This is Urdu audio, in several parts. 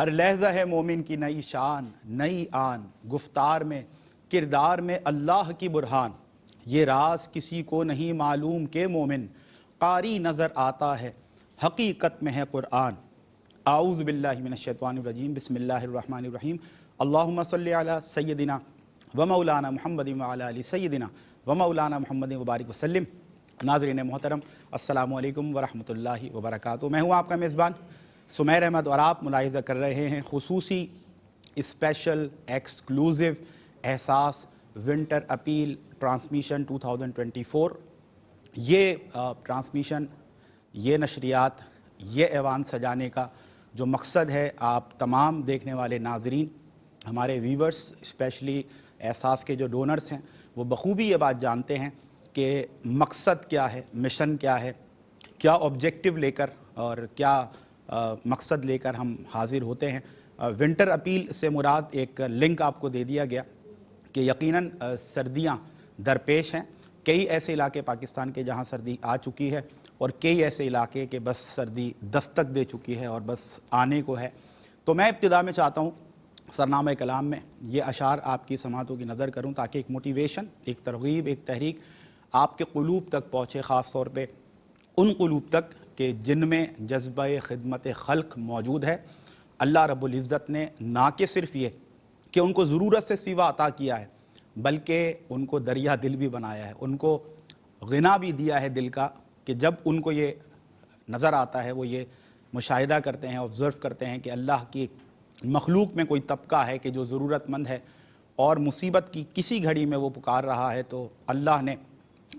ہر لحظہ ہے مومن کی نئی شان نئی آن، گفتار میں کردار میں اللہ کی برہان۔ یہ راز کسی کو نہیں معلوم کہ مومن قاری نظر آتا ہے، حقیقت میں ہے قرآن۔ اعوذ باللہ من الشیطان الرجیم، بسم اللہ الرحمن الرحیم۔ اللہم صلی علی سیدنا و مولانا محمد وعلی آل سیدنا و مولانا محمد وبارک وسلم۔ ناظرین محترم، السلام علیکم ورحمۃ اللہ وبرکاتہ۔ میں ہوں آپ کا میزبان سمیر احمد، اور آپ ملاحظہ کر رہے ہیں خصوصی اسپیشل ایکسکلوزیو احساس ونٹر اپیل ٹرانسمیشن 2024۔ یہ ٹرانسمیشن، یہ نشریات، یہ ایوان سجانے کا جو مقصد ہے، آپ تمام دیکھنے والے ناظرین، ہمارے ویورز، اسپیشلی احساس کے جو ڈونرز ہیں، وہ بخوبی یہ بات جانتے ہیں کہ مقصد کیا ہے، مشن کیا ہے، کیا آبجیکٹیو لے کر اور کیا مقصد لے کر ہم حاضر ہوتے ہیں۔ ونٹر اپیل سے مراد ایک لنک آپ کو دے دیا گیا کہ یقیناً سردیاں درپیش ہیں۔ کئی ایسے علاقے پاکستان کے جہاں سردی آ چکی ہے، اور کئی ایسے علاقے کہ بس سردی دستک دے چکی ہے اور بس آنے کو ہے۔ تو میں ابتدا میں چاہتا ہوں سرنامہ کلام میں یہ اشعار آپ کی سماعتوں کی نظر کروں، تاکہ ایک موٹیویشن، ایک ترغیب، ایک تحریک آپ کے قلوب تک پہنچے، خاص طور پہ ان قلوب تک کہ جن میں جذبہ خدمت خلق موجود ہے۔ اللہ رب العزت نے نہ کہ صرف یہ کہ ان کو ضرورت سے سوا عطا کیا ہے، بلکہ ان کو دریا دل بھی بنایا ہے، ان کو غنا بھی دیا ہے دل کا، کہ جب ان کو یہ نظر آتا ہے، وہ یہ مشاہدہ کرتے ہیں، آبزرو کرتے ہیں کہ اللہ کی مخلوق میں کوئی طبقہ ہے کہ جو ضرورت مند ہے اور مصیبت کی کسی گھڑی میں وہ پکار رہا ہے، تو اللہ نے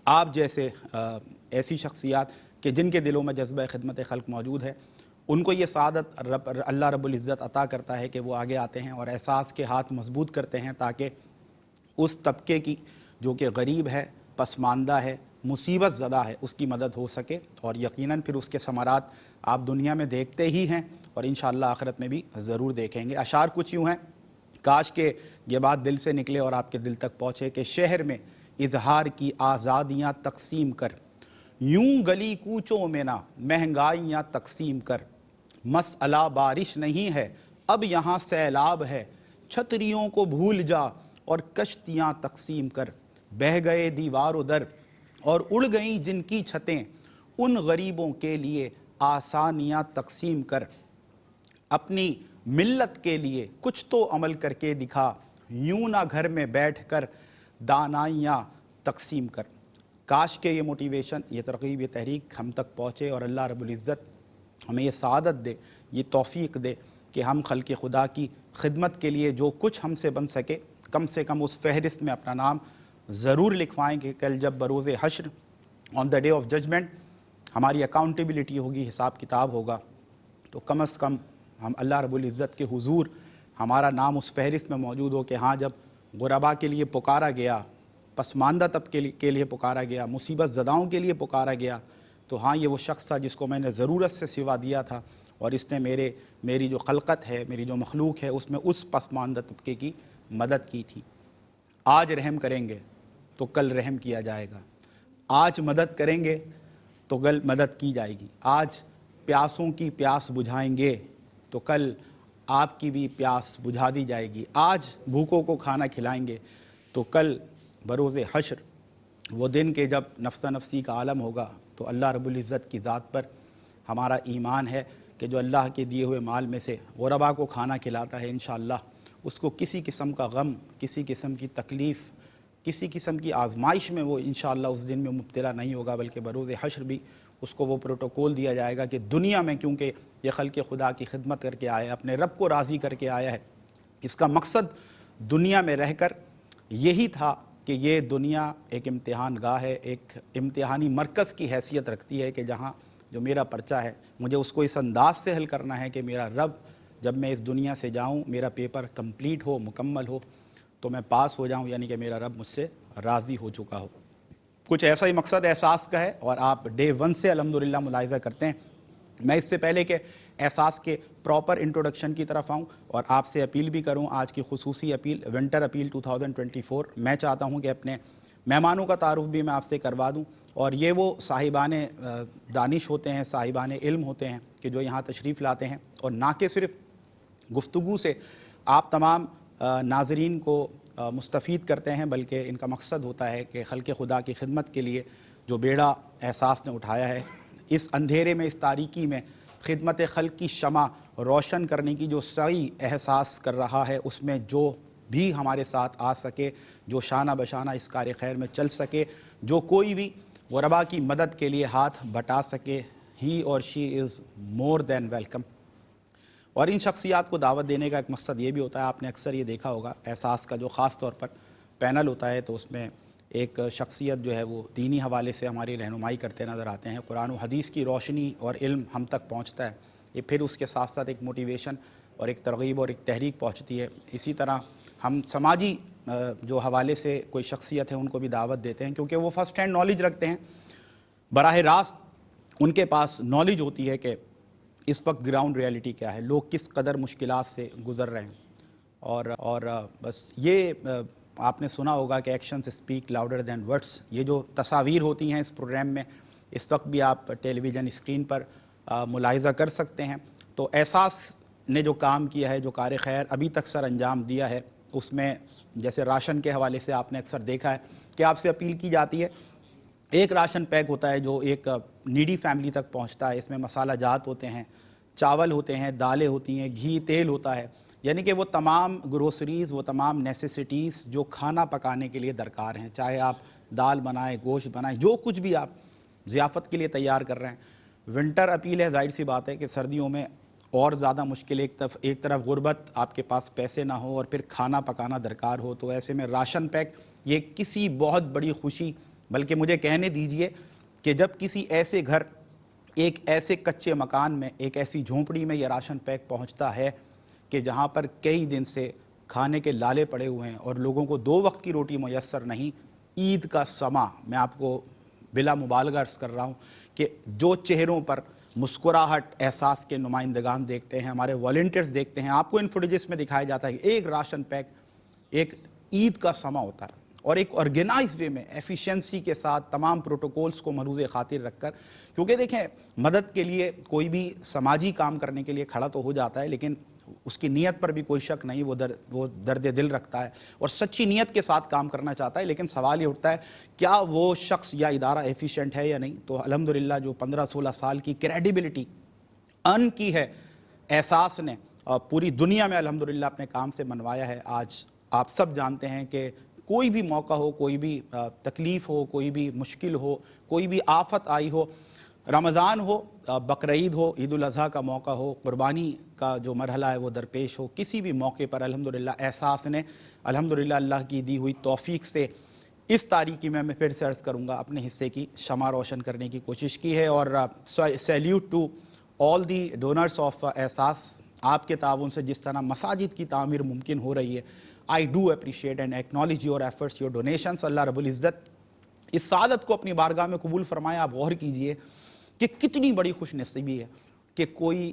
آپ جیسے ایسی شخصیات کہ جن کے دلوں میں جذبہ خدمت خلق موجود ہے، ان کو یہ سعادت اللہ رب العزت عطا کرتا ہے کہ وہ آگے آتے ہیں اور احساس کے ہاتھ مضبوط کرتے ہیں، تاکہ اس طبقے کی جو کہ غریب ہے، پسماندہ ہے، مصیبت زدہ ہے، اس کی مدد ہو سکے، اور یقیناً پھر اس کے ثمرات آپ دنیا میں دیکھتے ہی ہیں اور انشاءاللہ آخرت میں بھی ضرور دیکھیں گے۔ اشعار کچھ یوں ہیں، کاش کہ یہ بات دل سے نکلے اور آپ کے دل تک پہنچے کہ شہر میں اظہار کی آزادیاں تقسیم کر، یوں گلی کوچوں میں نہ مہنگائیاں تقسیم کر، مسئلہ بارش نہیں ہے اب یہاں سیلاب ہے، چھتریوں کو بھول جا اور کشتیاں تقسیم کر، بہہ گئے دیوار و در اور اڑ گئیں جن کی چھتیں، ان غریبوں کے لیے آسانیاں تقسیم کر، اپنی ملت کے لیے کچھ تو عمل کر کے دکھا، یوں نہ گھر میں بیٹھ کر دانائیاں تقسیم کر۔ کاش کہ یہ موٹیویشن، یہ ترغیب، یہ تحریک ہم تک پہنچے اور اللہ رب العزت ہمیں یہ سعادت دے، یہ توفیق دے کہ ہم خلق خدا کی خدمت کے لیے جو کچھ ہم سے بن سکے، کم سے کم اس فہرست میں اپنا نام ضرور لکھوائیں کہ کل جب بروز حشر، آن دا ڈے آف ججمنٹ، ہماری اکاؤنٹیبلٹی ہوگی، حساب کتاب ہوگا، تو کم از کم ہم اللہ رب العزت کے حضور ہمارا نام اس فہرست میں موجود ہو کہ ہاں، جب غربا کے لیے پکارا گیا، پسماندہ طبقے کے لیے پکارا گیا، مصیبت زداؤں کے لیے پکارا گیا، تو ہاں، یہ وہ شخص تھا جس کو میں نے ضرورت سے سوا دیا تھا، اور اس نے میری جو خلقت ہے، میری جو مخلوق ہے، اس میں اس پسماندہ طبقے کی مدد کی تھی۔ آج رحم کریں گے تو کل رحم کیا جائے گا، آج مدد کریں گے تو کل مدد کی جائے گی، آج پیاسوں کی پیاس بجھائیں گے تو کل آپ کی بھی پیاس بجھا دی جائے گی، آج بھوکوں کو کھانا کھلائیں گے تو کل بروز حشر، وہ دن کہ جب نفس نفسی کا عالم ہوگا، تو اللہ رب العزت کی ذات پر ہمارا ایمان ہے کہ جو اللہ کے دیے ہوئے مال میں سے غربا کو کھانا کھلاتا ہے، انشاءاللہ اس کو کسی قسم کا غم، کسی قسم کی تکلیف، کسی قسم کی آزمائش میں وہ انشاءاللہ اس دن میں مبتلا نہیں ہوگا، بلکہ بروز حشر بھی اس کو وہ پروٹوکول دیا جائے گا کہ دنیا میں کیونکہ یہ خلق خدا کی خدمت کر کے آیا ہے، اپنے رب کو راضی کر کے آیا ہے، اس کا مقصد دنیا میں رہ کر یہی تھا کہ یہ دنیا ایک امتحان گاہ ہے، ایک امتحانی مرکز کی حیثیت رکھتی ہے، کہ جہاں جو میرا پرچہ ہے، مجھے اس کو اس انداز سے حل کرنا ہے کہ میرا رب جب میں اس دنیا سے جاؤں، میرا پیپر کمپلیٹ ہو، مکمل ہو، تو میں پاس ہو جاؤں، یعنی کہ میرا رب مجھ سے راضی ہو چکا ہو۔ کچھ ایسا ہی مقصد احساس کا ہے، اور آپ ڈے 1 سے الحمدللہ ملاحظہ کرتے ہیں۔ میں اس سے پہلے کہ احساس کے پراپر انٹروڈکشن کی طرف آؤں اور آپ سے اپیل بھی کروں، آج کی خصوصی اپیل ونٹر اپیل 2024، میں چاہتا ہوں کہ اپنے مہمانوں کا تعارف بھی میں آپ سے کروا دوں، اور یہ وہ صاحبان دانش ہوتے ہیں، صاحبان علم ہوتے ہیں کہ جو یہاں تشریف لاتے ہیں، اور نہ کہ صرف گفتگو سے آپ تمام ناظرین کو مستفید کرتے ہیں، بلکہ ان کا مقصد ہوتا ہے کہ خلق خدا کی خدمت کے لیے جو بیڑا احساس نے اٹھایا ہے، اس اندھیرے میں، اس تاریکی میں خدمت خلق کی شمع روشن کرنے کی جو سعی احساس کر رہا ہے، اس میں جو بھی ہمارے ساتھ آ سکے، جو شانہ بشانہ اس کار خیر میں چل سکے، جو کوئی بھی غربا کی مدد کے لیے ہاتھ بٹا سکے، ہی اور شی از مور دین ویلکم۔ اور ان شخصیات کو دعوت دینے کا ایک مقصد یہ بھی ہوتا ہے، آپ نے اکثر یہ دیکھا ہوگا احساس کا جو خاص طور پر پینل ہوتا ہے تو اس میں ایک شخصیت جو ہے وہ دینی حوالے سے ہماری رہنمائی کرتے نظر آتے ہیں، قرآن و حدیث کی روشنی اور علم ہم تک پہنچتا ہے، یہ پھر اس کے ساتھ ساتھ ایک موٹیویشن اور ایک ترغیب اور ایک تحریک پہنچتی ہے۔ اسی طرح ہم سماجی جو حوالے سے کوئی شخصیت ہے ان کو بھی دعوت دیتے ہیں، کیونکہ وہ فرسٹ ہینڈ نالج رکھتے ہیں، براہ راست ان کے پاس نالج ہوتی ہے کہ اس وقت گراؤنڈ ریالٹی کیا ہے، لوگ کس قدر مشکلات سے گزر رہے ہیں۔ اور بس یہ آپ نے سنا ہوگا کہ actions speak louder than words, یہ جو تصاویر ہوتی ہیں اس پروگرام میں، اس وقت بھی آپ ٹیلی ویژن اسکرین پر ملاحظہ کر سکتے ہیں۔ تو احساس نے جو کام کیا ہے، جو کار خیر ابھی تک سر انجام دیا ہے، اس میں جیسے راشن کے حوالے سے آپ نے اکثر دیکھا ہے کہ آپ سے اپیل کی جاتی ہے، ایک راشن پیک ہوتا ہے جو ایک نیڈی فیملی تک پہنچتا ہے، اس میں مسالہ جات ہوتے ہیں، چاول ہوتے ہیں، دالیں ہوتی ہیں، گھی تیل ہوتا ہے، یعنی کہ وہ تمام گروسریز، وہ تمام نیسیسٹیز جو کھانا پکانے کے لیے درکار ہیں، چاہے آپ دال بنائیں، گوشت بنائیں، جو کچھ بھی آپ ضیافت کے لیے تیار کر رہے ہیں۔ ونٹر اپیل ہے، ظاہر سی بات ہے کہ سردیوں میں اور زیادہ مشکل، ایک طرف غربت، آپ کے پاس پیسے نہ ہو اور پھر کھانا پکانا درکار ہو، تو ایسے میں راشن پیک یہ کسی بہت بڑی خوشی، بلکہ مجھے کہنے دیجئے کہ جب کسی ایسے گھر، ایک ایسے کچے مکان میں، ایک ایسی جھونپڑی میں یہ راشن پیک پہنچتا ہے کہ جہاں پر کئی دن سے کھانے کے لالے پڑے ہوئے ہیں اور لوگوں کو 2 وقت کی روٹی میسر نہیں، عید کا سما، میں آپ کو بلا مبالغہ عرض کر رہا ہوں کہ جو چہروں پر مسکراہٹ احساس کے نمائندگان دیکھتے ہیں، ہمارے والنٹیئرز دیکھتے ہیں، آپ کو ان فوٹیجز میں دکھایا جاتا ہے کہ ایک راشن پیک ایک عید کا سما ہوتا ہے، اور ایک آرگنائز وے میں ایفیشنسی کے ساتھ تمام پروٹوکولز کو ملحوظ خاطر رکھ کر، کیونکہ دیکھیں مدد کے لیے کوئی بھی سماجی کام کرنے کے لیے کھڑا تو ہو جاتا ہے، لیکن اس کی نیت پر بھی کوئی شک نہیں، وہ درد دل رکھتا ہے اور سچی نیت کے ساتھ کام کرنا چاہتا ہے، لیکن سوال یہ اٹھتا ہے کیا وہ شخص یا ادارہ ایفیشینٹ ہے یا نہیں؟ تو الحمدللہ جو 15-16 سال کی کریڈیبلٹی ارن کی ہے احساس نے پوری دنیا میں الحمدللہ اپنے کام سے منوایا ہے۔ آج آپ سب جانتے ہیں کہ کوئی بھی موقع ہو، کوئی بھی تکلیف ہو، کوئی بھی مشکل ہو، کوئی بھی آفت آئی ہو، رمضان ہو، بقرعید ہو، عید الاضحیٰ کا موقع ہو، قربانی کا جو مرحلہ ہے وہ درپیش ہو، کسی بھی موقع پر الحمدللہ احساس نے الحمدللہ اللہ کی دی ہوئی توفیق سے اس تاریکی میں پھر سے عرض کروں گا اپنے حصے کی شمع روشن کرنے کی کوشش کی ہے۔ اور salute to all the donors of Ehsaas, آپ کے تعاون سے جس طرح مساجد کی تعمیر ممکن ہو رہی ہے، I do appreciate and acknowledge your efforts, your donations۔ اللہ رب العزت اس سعادت کو اپنی بارگاہ میں قبول فرمائے۔ آپ غور کیجئے کہ کتنی بڑی خوش نصیبی ہے کہ کوئی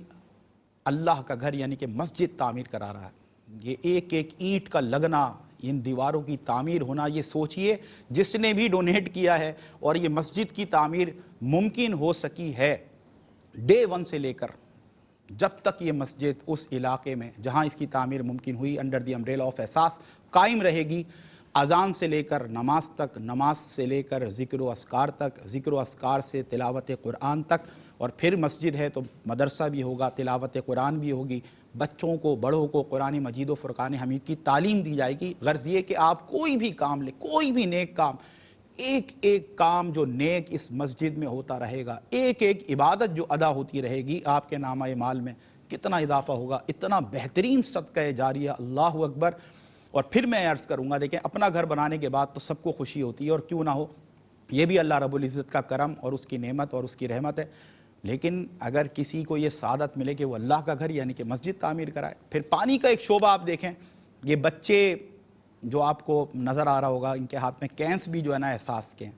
اللہ کا گھر یعنی کہ مسجد تعمیر کرا رہا ہے، یہ ایک ایک اینٹ کا لگنا، ان دیواروں کی تعمیر ہونا، یہ سوچئے جس نے بھی ڈونیٹ کیا ہے، اور یہ مسجد کی تعمیر ممکن ہو سکی ہے ڈے 1 سے لے کر جب تک یہ مسجد اس علاقے میں جہاں اس کی تعمیر ممکن ہوئی انڈر دی امبریلا آف احساس قائم رہے گی، اذان سے لے کر نماز تک، نماز سے لے کر ذکر و اذکار تک، ذکر و اذکار سے تلاوت قرآن تک، اور پھر مسجد ہے تو مدرسہ بھی ہوگا، تلاوت قرآن بھی ہوگی، بچوں کو، بڑوں کو قرآن مجید و فرقان حمید کی تعلیم دی جائے گی۔ غرض یہ کہ آپ کوئی بھی کام لیں، کوئی بھی نیک کام، ایک ایک کام جو نیک اس مسجد میں ہوتا رہے گا، ایک ایک عبادت جو ادا ہوتی رہے گی، آپ کے نامہ اعمال میں کتنا اضافہ ہوگا، اتنا بہترین صدقہ جاریہ، اللہ اکبر۔ اور پھر میں عرض کروں گا، دیکھیں اپنا گھر بنانے کے بعد تو سب کو خوشی ہوتی ہے، اور کیوں نہ ہو، یہ بھی اللہ رب العزت کا کرم اور اس کی نعمت اور اس کی رحمت ہے، لیکن اگر کسی کو یہ سعادت ملے کہ وہ اللہ کا گھر یعنی کہ مسجد تعمیر کرائے۔ پھر پانی کا ایک شعبہ آپ دیکھیں، یہ بچے جو آپ کو نظر آ رہا ہوگا، ان کے ہاتھ میں کینس بھی جو ہے نا احساس کے ہیں،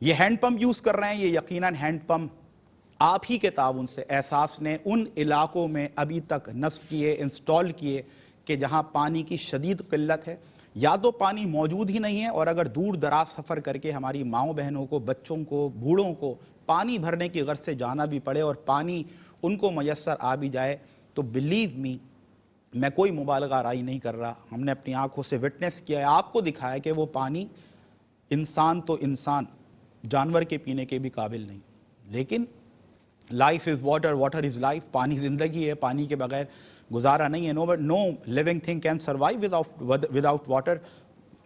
یہ ہینڈ پمپ یوز کر رہے ہیں، یہ یقیناً ہینڈ پمپ آپ ہی کے تعاون سے احساس نے ان علاقوں میں ابھی تک نصب کیے، انسٹال کیے کہ جہاں پانی کی شدید قلت ہے، یا تو پانی موجود ہی نہیں ہے، اور اگر دور دراز سفر کر کے ہماری ماؤں بہنوں کو، بچوں کو، بوڑھوں کو پانی بھرنے کی غرض سے جانا بھی پڑے اور پانی ان کو میسر آ بھی جائے، تو بلیو می میں کوئی مبالغہ آرائی نہیں کر رہا، ہم نے اپنی آنکھوں سے وٹنس کیا ہے، آپ کو دکھایا کہ وہ پانی انسان تو انسان جانور کے پینے کے بھی قابل نہیں، لیکن life is water, water is life, پانی زندگی ہے، پانی کے بغیر گزارا نہیں ہے. No living thing can survive without water.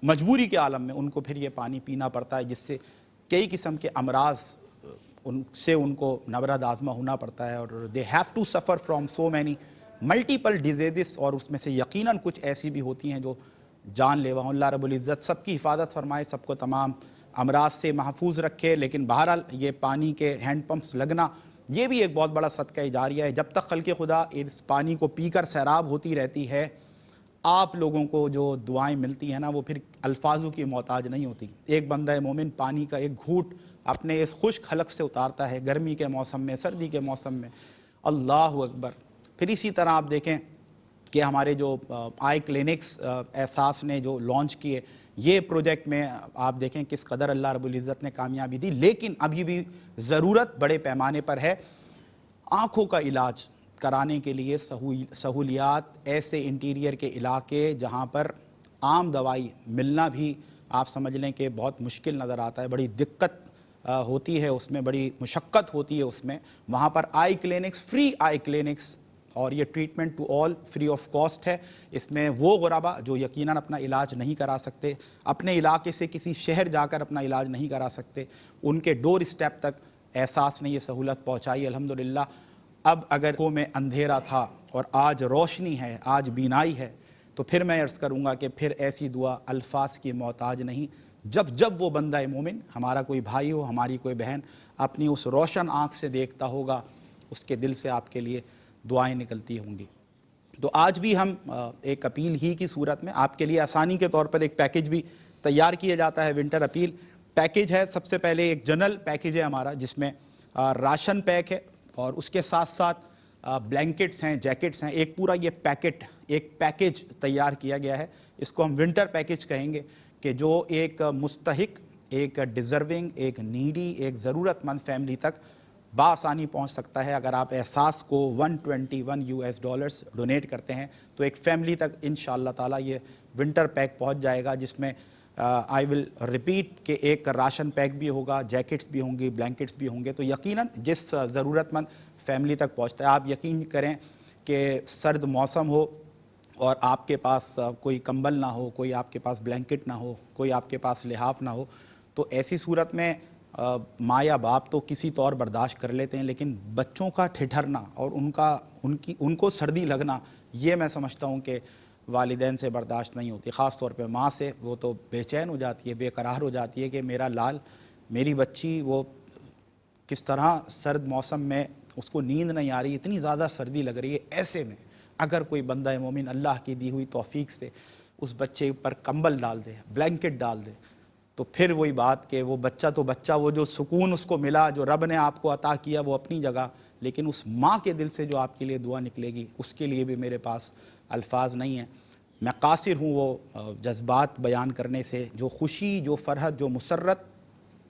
مجبوری کے عالم میں ان کو پھر یہ پانی پینا پڑتا ہے، جس سے کئی قسم کے امراض ان کو نبرد آزما ہونا پڑتا ہے، اور they have to suffer from so many multiple diseases, اور اس میں سے یقیناً کچھ ایسی بھی ہوتی ہیں جو جان لیوا ہوں. اللہ رب العزت سب کی حفاظت فرمائے، سب کو تمام امراض سے محفوظ رکھے. لیکن بہرحال یہ پانی کے ہینڈ پمپس لگنا یہ بھی ایک بہت بڑا صدقہ جاریہ ہے. جب تک خلق خدا اس پانی کو پی کر سیراب ہوتی رہتی ہے، آپ لوگوں کو جو دعائیں ملتی ہیں نا وہ پھر الفاظوں کی محتاج نہیں ہوتی. ایک بندہ مومن پانی کا ایک گھوٹ اپنے اس خشک حلق سے اتارتا ہے گرمی کے موسم میں، سردی کے موسم میں. اللہ اکبر. پھر اسی طرح آپ دیکھیں کہ ہمارے جو آئی کلینکس احساس نے جو لانچ کیے، یہ پروجیکٹ میں آپ دیکھیں کس قدر اللہ رب العزت نے کامیابی دی. لیکن ابھی بھی ضرورت بڑے پیمانے پر ہے آنکھوں کا علاج کرانے کے لیے سہولیات. ایسے انٹیریئر کے علاقے جہاں پر عام دوائی ملنا بھی آپ سمجھ لیں کہ بہت مشکل نظر آتا ہے، بڑی دقت ہوتی ہے اس میں، بڑی مشقت ہوتی ہے اس میں، وہاں پر eye clinics, free eye clinics, اور یہ treatment to all free of cost ہے. اس میں وہ غربا جو یقیناً اپنا علاج نہیں کرا سکتے، اپنے علاقے سے کسی شہر جا کر اپنا علاج نہیں کرا سکتے، ان کے ڈور اسٹیپ تک احساس نے یہ سہولت پہنچائی الحمدللہ. اب اگر کو میں اندھیرا تھا اور آج روشنی ہے، آج بینائی ہے، تو پھر میں عرض کروں گا کہ پھر ایسی دعا الفاظ کی محتاج نہیں. جب وہ بندہ مومن، ہمارا کوئی بھائی ہو، ہماری کوئی بہن، اپنی اس روشن آنکھ سے دیکھتا ہوگا، اس کے دل سے آپ کے لیے دعائیں نکلتی ہوں گی. تو آج بھی ہم ایک اپیل ہی کی صورت میں آپ کے لیے آسانی کے طور پر ایک پیکج بھی تیار کیا جاتا ہے. ونٹر اپیل پیکج ہے. سب سے پہلے ایک جنرل پیکج ہے ہمارا، جس میں راشن پیک ہے، اور اس کے ساتھ ساتھ بلینکٹس ہیں، جیکٹس ہیں. ایک پورا یہ ایک پیکج تیار کیا گیا ہے. اس کو ہم ونٹر پیکج کہیں گے، کہ جو ایک مستحق، ایک ڈیزرونگ، ایک نیڈی، ایک ضرورت مند فیملی تک بآسانی پہنچ سکتا ہے. اگر آپ احساس کو $121 ڈونیٹ کرتے ہیں تو ایک فیملی تک انشاءاللہ تعالیٰ یہ ونٹر پیک پہنچ جائے گا، جس میں آئی ول ریپیٹ کہ ایک راشن پیک بھی ہوگا، جیکٹس بھی ہوں گی، بلینکٹس بھی ہوں گے. تو یقیناً جس ضرورت مند فیملی تک پہنچتا ہے. آپ یقین کریں کہ سرد موسم ہو اور آپ کے پاس کوئی کمبل نہ ہو، کوئی آپ کے پاس بلینکٹ نہ ہو، کوئی آپ کے پاس لحاف نہ ہو، تو ایسی صورت میں ماں یا باپ تو کسی طور برداشت کر لیتے ہیں، لیکن بچوں کا ٹھٹھرنا اور ان کو سردی لگنا، یہ میں سمجھتا ہوں کہ والدین سے برداشت نہیں ہوتی. خاص طور پہ ماں سے وہ تو بے چین ہو جاتی ہے، بے قرار ہو جاتی ہے کہ میرا لال، میری بچی، وہ کس طرح سرد موسم میں اس کو نیند نہیں آ رہی، اتنی زیادہ سردی لگ رہی ہے. ایسے میں اگر کوئی بندہ مومن اللہ کی دی ہوئی توفیق سے اس بچے پر کمبل ڈال دے، بلینکٹ ڈال دے، تو پھر وہی بات کہ وہ بچہ تو بچہ، وہ جو سکون اس کو ملا، جو رب نے آپ کو عطا کیا، وہ اپنی جگہ، لیکن اس ماں کے دل سے جو آپ کے لیے دعا نکلے گی، اس کے لیے بھی میرے پاس الفاظ نہیں ہیں. میں قاصر ہوں وہ جذبات بیان کرنے سے. جو خوشی، جو فرحت، جو مسرت،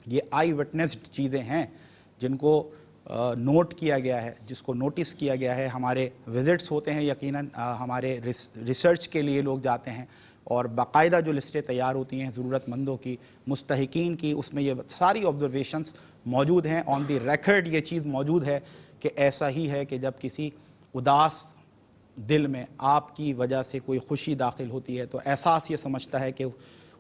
یہ آئی وٹنسڈ چیزیں ہیں جن کو نوٹ کیا گیا ہے، جس کو نوٹس کیا گیا ہے. ہمارے وزٹس ہوتے ہیں یقیناً، ہمارے ریسرچ کے لیے لوگ جاتے ہیں، اور باقاعدہ جو لسٹیں تیار ہوتی ہیں ضرورت مندوں کی، مستحقین کی، اس میں یہ ساری آبزرویشنز موجود ہیں. آن دی ریکارڈ یہ چیز موجود ہے کہ ایسا ہی ہے کہ جب کسی اداس دل میں آپ کی وجہ سے کوئی خوشی داخل ہوتی ہے تو احساس یہ سمجھتا ہے کہ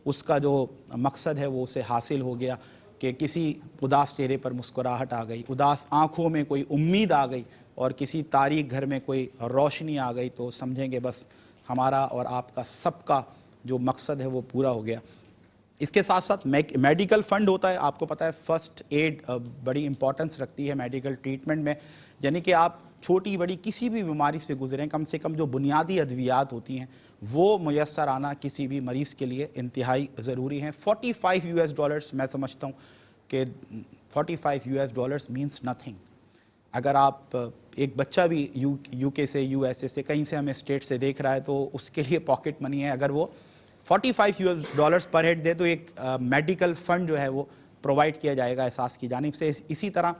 اس کا جو مقصد ہے وہ اسے حاصل ہو گیا، کہ کسی اداس چہرے پر مسکراہٹ آ گئی، اداس آنکھوں میں کوئی امید آ گئی، اور کسی تاریک گھر میں کوئی روشنی آ گئی، تو سمجھیں گے بس ہمارا اور آپ کا سب کا جو مقصد ہے وہ پورا ہو گیا. اس کے ساتھ ساتھ میڈیکل فنڈ ہوتا ہے. آپ کو پتہ ہے فرسٹ ایڈ بڑی امپورٹنس رکھتی ہے میڈیکل ٹریٹمنٹ میں، یعنی کہ آپ چھوٹی بڑی کسی بھی بیماری سے گزریں، کم سے کم جو بنیادی ادویات ہوتی ہیں وہ میسر آنا کسی بھی مریض کے لیے انتہائی ضروری ہیں. $45 میں سمجھتا ہوں کہ $45 مینس نتھنگ. اگر آپ ایک بچہ بھی یو کے سے، یو ایس اے سے، کہیں سے ہمیں اسٹیٹ سے دیکھ رہا ہے تو اس کے لیے پاکٹ منی ہے. اگر وہ $45 پر ہیڈ دے تو ایک میڈیکل فنڈ جو ہے وہ پرووائڈ کیا جائے گا احساس کی جانب سے. اسی طرح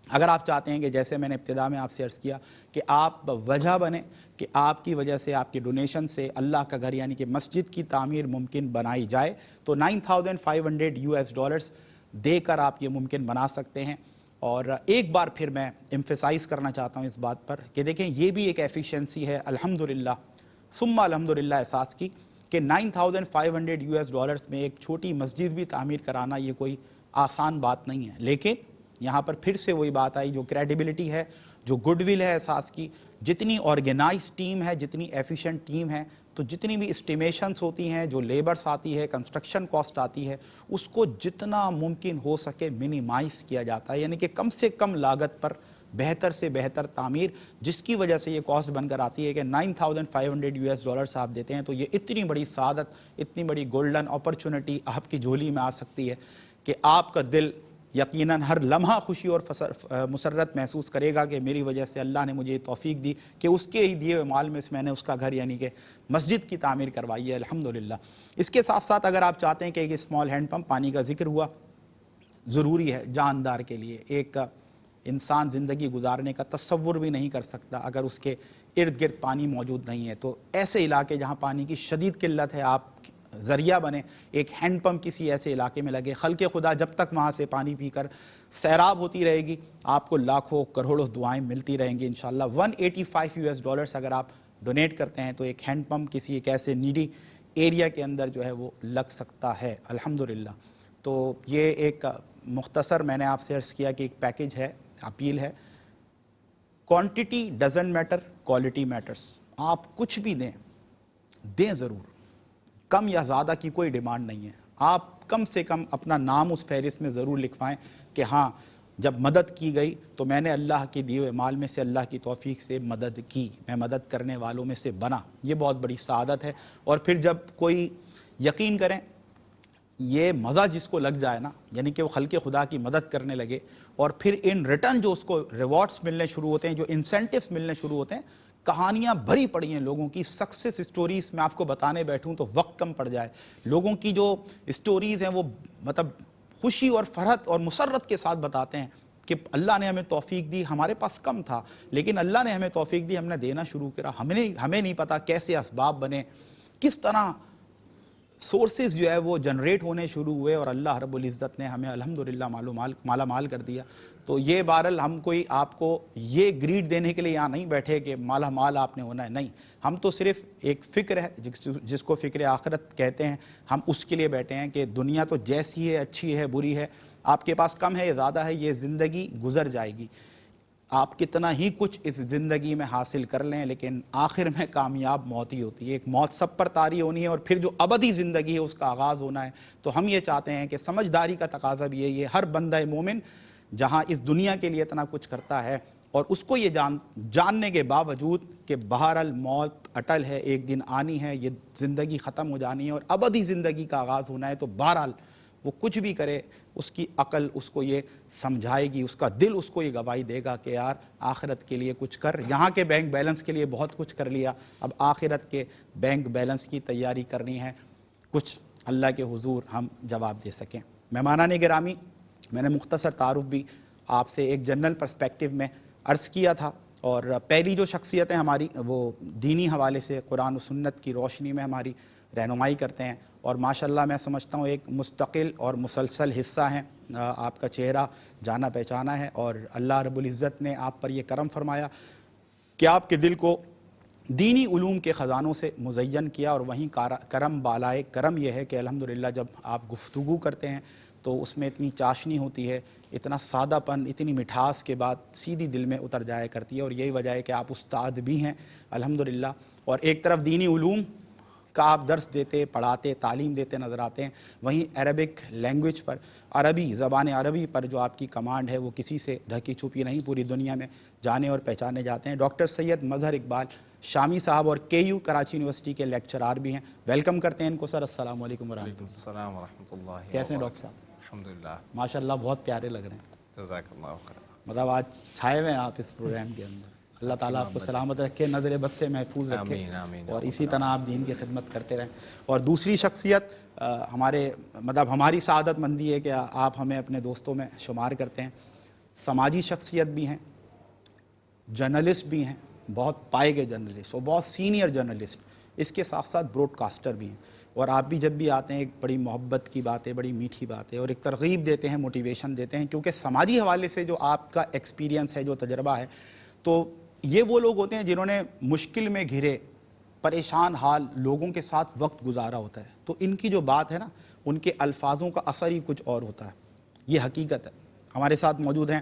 اگر آپ چاہتے ہیں کہ جیسے میں نے ابتدا میں آپ سے عرض کیا کہ آپ وجہ بنیں کہ آپ کی وجہ سے، آپ کے ڈونیشن سے اللہ کا گھر یعنی کہ مسجد کی تعمیر ممکن بنائی جائے، تو $9,500 دے کر آپ یہ ممکن بنا سکتے ہیں۔ اور ایک بار پھر میں ایمفیسائز کرنا چاہتا ہوں اس بات پر کہ دیکھیں یہ بھی ایک ایفیشنسی ہے الحمدللہ ثم الحمدللہ احساس کی کہ $9,500 میں ایک چھوٹی مسجد بھی تعمیر کرانا یہ کوئی آسان بات نہیں ہے۔ لیکن یہاں پر پھر سے وہی بات آئی، جو کریڈیبلٹی ہے، جو گڈ ول ہے احساس کی، جتنی آرگنائز ٹیم ہے، جتنی ایفیشنٹ ٹیم ہے، تو جتنی بھی اسٹیمیشنز ہوتی ہیں، جو لیبرز آتی ہے، کنسٹرکشن کاسٹ آتی ہے، اس کو جتنا ممکن ہو سکے منیمائز کیا جاتا ہے، یعنی کہ کم سے کم لاگت پر بہتر سے بہتر تعمیر، جس کی وجہ سے یہ کاسٹ بن کر آتی ہے کہ $9,500 آپ دیتے ہیں تو یہ اتنی بڑی سعادت، اتنی بڑی گولڈن اپرچونٹی آپ کی جھولی میں آ سکتی ہے کہ آپ کا دل یقیناً ہر لمحہ خوشی اور مسرت محسوس کرے گا کہ میری وجہ سے اللہ نے مجھے یہ توفیق دی کہ اس کے ہی دیے ہوئے مال میں سے میں نے اس کا گھر یعنی کہ مسجد کی تعمیر کروائی ہے الحمدللہ۔ اس کے ساتھ ساتھ اگر آپ چاہتے ہیں کہ ایک اسمال ہینڈ پمپ، پانی کا ذکر ہوا، ضروری ہے جاندار کے لیے، ایک انسان زندگی گزارنے کا تصور بھی نہیں کر سکتا اگر اس کے ارد گرد پانی موجود نہیں ہے، تو ایسے علاقے جہاں پانی کی شدید قلت ہے آپ ذریعہ بنے، ایک ہینڈ پمپ کسی ایسے علاقے میں لگے، خلق خدا جب تک وہاں سے پانی پی کر سیراب ہوتی رہے گی، آپ کو لاکھوں کروڑوں دعائیں ملتی رہیں گی انشاءاللہ۔ $185 اگر آپ ڈونیٹ کرتے ہیں تو ایک ہینڈ پمپ کسی ایک ایسے نیڈی ایریا کے اندر جو ہے وہ لگ سکتا ہے الحمدللہ۔ تو یہ ایک مختصر میں نے آپ سے عرض کیا کہ ایک پیکج ہے، اپیل ہے، quantity doesn't matter, quality matters. آپ کچھ بھی دیں ضرور، کم یا زیادہ کی کوئی ڈیمانڈ نہیں ہے، آپ کم سے کم اپنا نام اس فہرست میں ضرور لکھوائیں کہ ہاں جب مدد کی گئی تو میں نے اللہ کے دیے ہوئے مال میں سے اللہ کی توفیق سے مدد کی، میں مدد کرنے والوں میں سے بنا، یہ بہت بڑی سعادت ہے۔ اور پھر جب کوئی یقین کریں یہ مزہ جس کو لگ جائے نا، یعنی کہ وہ خلق خدا کی مدد کرنے لگے اور پھر ان ریٹرن جو اس کو ریوارڈز ملنے شروع ہوتے ہیں، جو انسینٹیوز ملنے شروع ہوتے ہیں، کہانیاں بھری پڑی ہیں لوگوں کی، سکسیس اسٹوریز میں آپ کو بتانے بیٹھوں تو وقت کم پڑ جائے، لوگوں کی جو اسٹوریز ہیں وہ مطلب خوشی اور فرحت اور مسرت کے ساتھ بتاتے ہیں کہ اللہ نے ہمیں توفیق دی، ہمارے پاس کم تھا لیکن اللہ نے ہمیں توفیق دی، ہم نے دینا شروع کرا، ہمیں نہیں پتا کیسے اسباب بنے، کس طرح سورسز جو ہے وہ جنریٹ ہونے شروع ہوئے اور اللہ رب العزت نے ہمیں الحمدللہ مالا مال کر دیا۔ تو یہ بہرحال ہم کوئی آپ کو یہ گریڈ دینے کے لیے یہاں نہیں بیٹھے کہ مالا مال آپ نے ہونا ہے، نہیں، ہم تو صرف ایک فکر ہے جس کو فکر آخرت کہتے ہیں، ہم اس کے لیے بیٹھے ہیں کہ دنیا تو جیسی ہے، اچھی ہے، بری ہے، آپ کے پاس کم ہے یا زیادہ ہے، یہ زندگی گزر جائے گی، آپ کتنا ہی کچھ اس زندگی میں حاصل کر لیں لیکن آخر میں کامیاب موت ہی ہوتی ہے، ایک موت سب پر طاری ہونی ہے اور پھر جو ابدی زندگی ہے اس کا آغاز ہونا ہے۔ تو ہم یہ چاہتے ہیں کہ سمجھداری کا تقاضا بھی یہ ہر بندہ مومن جہاں اس دنیا کے لیے اتنا کچھ کرتا ہے اور اس کو یہ جاننے کے باوجود کہ بہرحال موت اٹل ہے، ایک دن آنی ہے، یہ زندگی ختم ہو جانی ہے اور ابدی زندگی کا آغاز ہونا ہے، تو بہرحال وہ کچھ بھی کرے اس کی عقل اس کو یہ سمجھائے گی، اس کا دل اس کو یہ گواہی دے گا کہ یار آخرت کے لیے کچھ کر، یہاں کے بینک بیلنس کے لیے بہت کچھ کر لیا، اب آخرت کے بینک بیلنس کی تیاری کرنی ہے، کچھ اللہ کے حضور ہم جواب دے سکیں۔ مہمانان گرامی، میں نے مختصر تعارف بھی آپ سے ایک جنرل پرسپیکٹیو میں عرض کیا تھا، اور پہلی جو شخصیتیں ہماری وہ دینی حوالے سے قرآن و سنت کی روشنی میں ہماری رہنمائی کرتے ہیں اور ماشاءاللہ میں سمجھتا ہوں ایک مستقل اور مسلسل حصہ ہیں، آپ کا چہرہ جانا پہچانا ہے اور اللہ رب العزت نے آپ پر یہ کرم فرمایا کہ آپ کے دل کو دینی علوم کے خزانوں سے مزین کیا، اور وہیں کرم بالائے کرم یہ ہے کہ الحمدللہ جب آپ گفتگو کرتے ہیں تو اس میں اتنی چاشنی ہوتی ہے، اتنا سادہ پن، اتنی مٹھاس کے بعد سیدھی دل میں اتر جایا کرتی ہے، اور یہی وجہ ہے کہ آپ استاد بھی ہیں الحمدللہ، اور ایک طرف دینی علوم کا آپ درس دیتے، پڑھاتے، تعلیم دیتے نظر آتے ہیں، وہیں عربک لینگویج پر، عربی زبان عربی پر جو آپ کی کمانڈ ہے وہ کسی سے ڈھکی چھپی نہیں، پوری دنیا میں جانے اور پہچانے جاتے ہیں۔ ڈاکٹر سید مظہر اقبال شامی صاحب اور KU کراچی یونیورسٹی کے لیکچرار بھی ہیں، ویلکم کرتے ہیں ان کو سر۔ السلام علیکم ورحمۃ اللہ۔ السلام ورحمۃ اللہ۔ کیسے ہیں ڈاکٹر صاحب؟ الحمدللہ، ماشاءاللہ بہت پیارے لگ رہے ہیں، جزاک اللہ خیر۔ مطلب آج چھائے ہوئے ہیں آپ اس پروگرام کے اندر، اللہ تعالیٰ آپ کو سلامت رکھے، نظر بد سے محفوظ رکھے، آمین آمین، اور اسی طرح آپ دین کی خدمت کرتے رہیں۔ اور دوسری شخصیت ہماری سعادت مندی ہے کہ آپ ہمیں اپنے دوستوں میں شمار کرتے ہیں، سماجی شخصیت بھی ہیں، جرنلسٹ بھی ہیں، بہت پائے گئے جرنلسٹ اور بہت سینئر جرنلسٹ، اس کے ساتھ ساتھ براڈ کاسٹر بھی ہیں. اور آپ بھی جب بھی آتے ہیں ایک بڑی محبت کی بات ہے، بڑی میٹھی بات ہے، اور ایک ترغیب دیتے ہیں، موٹیویشن دیتے ہیں، کیونکہ سماجی حوالے سے جو آپ کا ایکسپیرینس ہے، جو تجربہ ہے، تو یہ وہ لوگ ہوتے ہیں جنہوں نے مشکل میں گھرے پریشان حال لوگوں کے ساتھ وقت گزارا ہوتا ہے. تو ان کی جو بات ہے نا، ان کے الفاظوں کا اثر ہی کچھ اور ہوتا ہے. یہ حقیقت ہے. ہمارے ساتھ موجود ہیں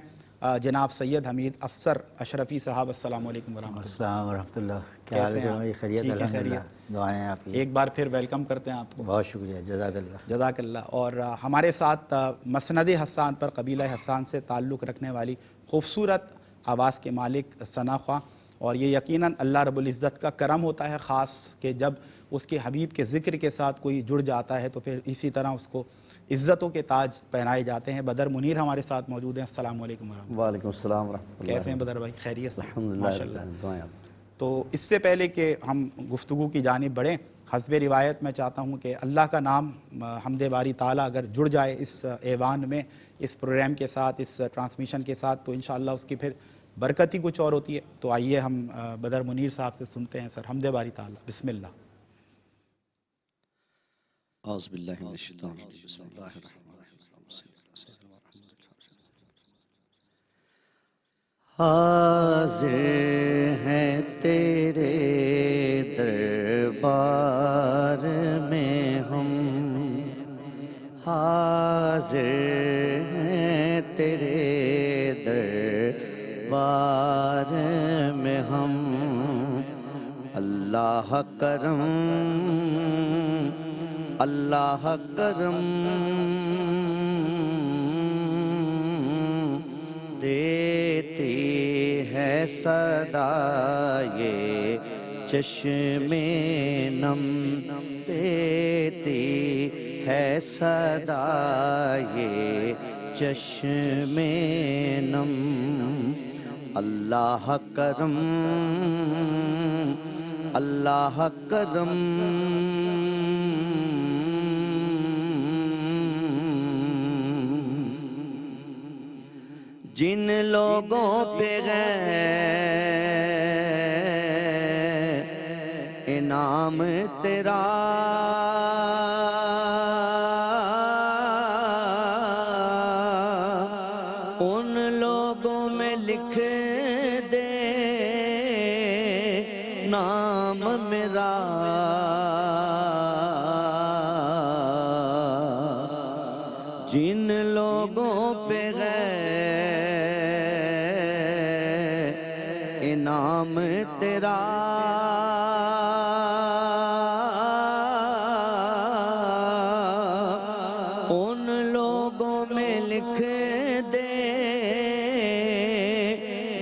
جناب سید حمید افسر اشرفی صاحب. السلام علیکم ورحمۃ اللہ. السلام ورحمۃ اللہ. کیا حال ہے؟ خیریت؟ ٹھیک ہے، الحمدللہ. دعائیں آپ کی. ایک بار پھر ویلکم کرتے ہیں آپ کو. بہت شکریہ. جزاک اللہ. جزاک اللہ. اور ہمارے ساتھ مسند حسان پر قبیلہ حسان سے تعلق رکھنے والی خوبصورت آواز کے مالک ثنا خواہ. اور یہ یقیناً اللہ رب العزت کا کرم ہوتا ہے خاص کہ جب اس کے حبیب کے ذکر کے ساتھ کوئی جڑ جاتا ہے تو پھر اسی طرح اس کو عزتوں کے تاج پہنائے جاتے ہیں. بدر منیر ہمارے ساتھ موجود ہیں. السلام علیکم ورحمۃ اللہ. وعلیکم السلام ورحمۃ اللہ. کیسے ہیں بدر بھائی؟ خیریت سے؟ الحمدللہ. ماشاء اللہ. دعائیں. تو اس سے پہلے کہ ہم گفتگو کی جانب بڑھیں، حسب روایت میں چاہتا ہوں کہ اللہ کا نام حمد باری تعالیٰ اگر جڑ جائے اس ایوان میں، اس پروگرام کے ساتھ، اس ٹرانسمیشن کے ساتھ، تو انشاءاللہ اس کی پھر برکت ہی کچھ اور ہوتی ہے. تو آئیے ہم بدر منیر صاحب سے سنتے ہیں. سر، حمد باری تعالیٰ. بسم اللہ. اعوذ باللہ من الشیطان الرجیم. بسم اللہ الرحمن الرحیم. حاضر ہیں تیرے دربار میں ہم، حاضر ہیں تیرے دربار میں ہم. اللہ کرم، اللہ کرم دیتی ہے صدا یہ چشم نم، دیتی ہے صدا یہ چشم نم. اللہ کرم، اللہ کرم جن لوگوں پہ ہے انعام تیرا، ان لوگوں میں لکھ دے نام میرا. جن لوگوں پہ انعام تیرا، ان لوگوں میں لکھ دے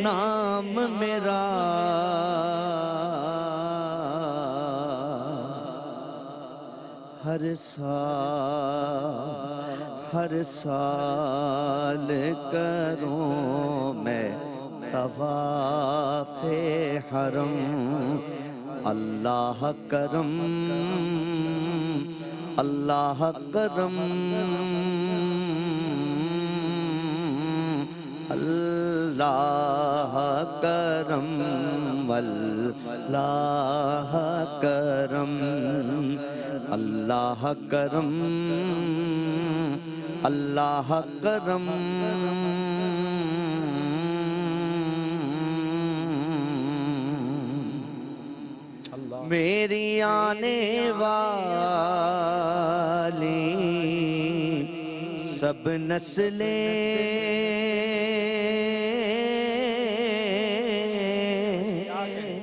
نام میرا. ہر سال کروں میں طواف حرم. اللہ کرم، اللہ کرم، اللہ کرم، اللہ کرم، اللہ کرم، اللہ کرم. میری آنے والی سب نسلیں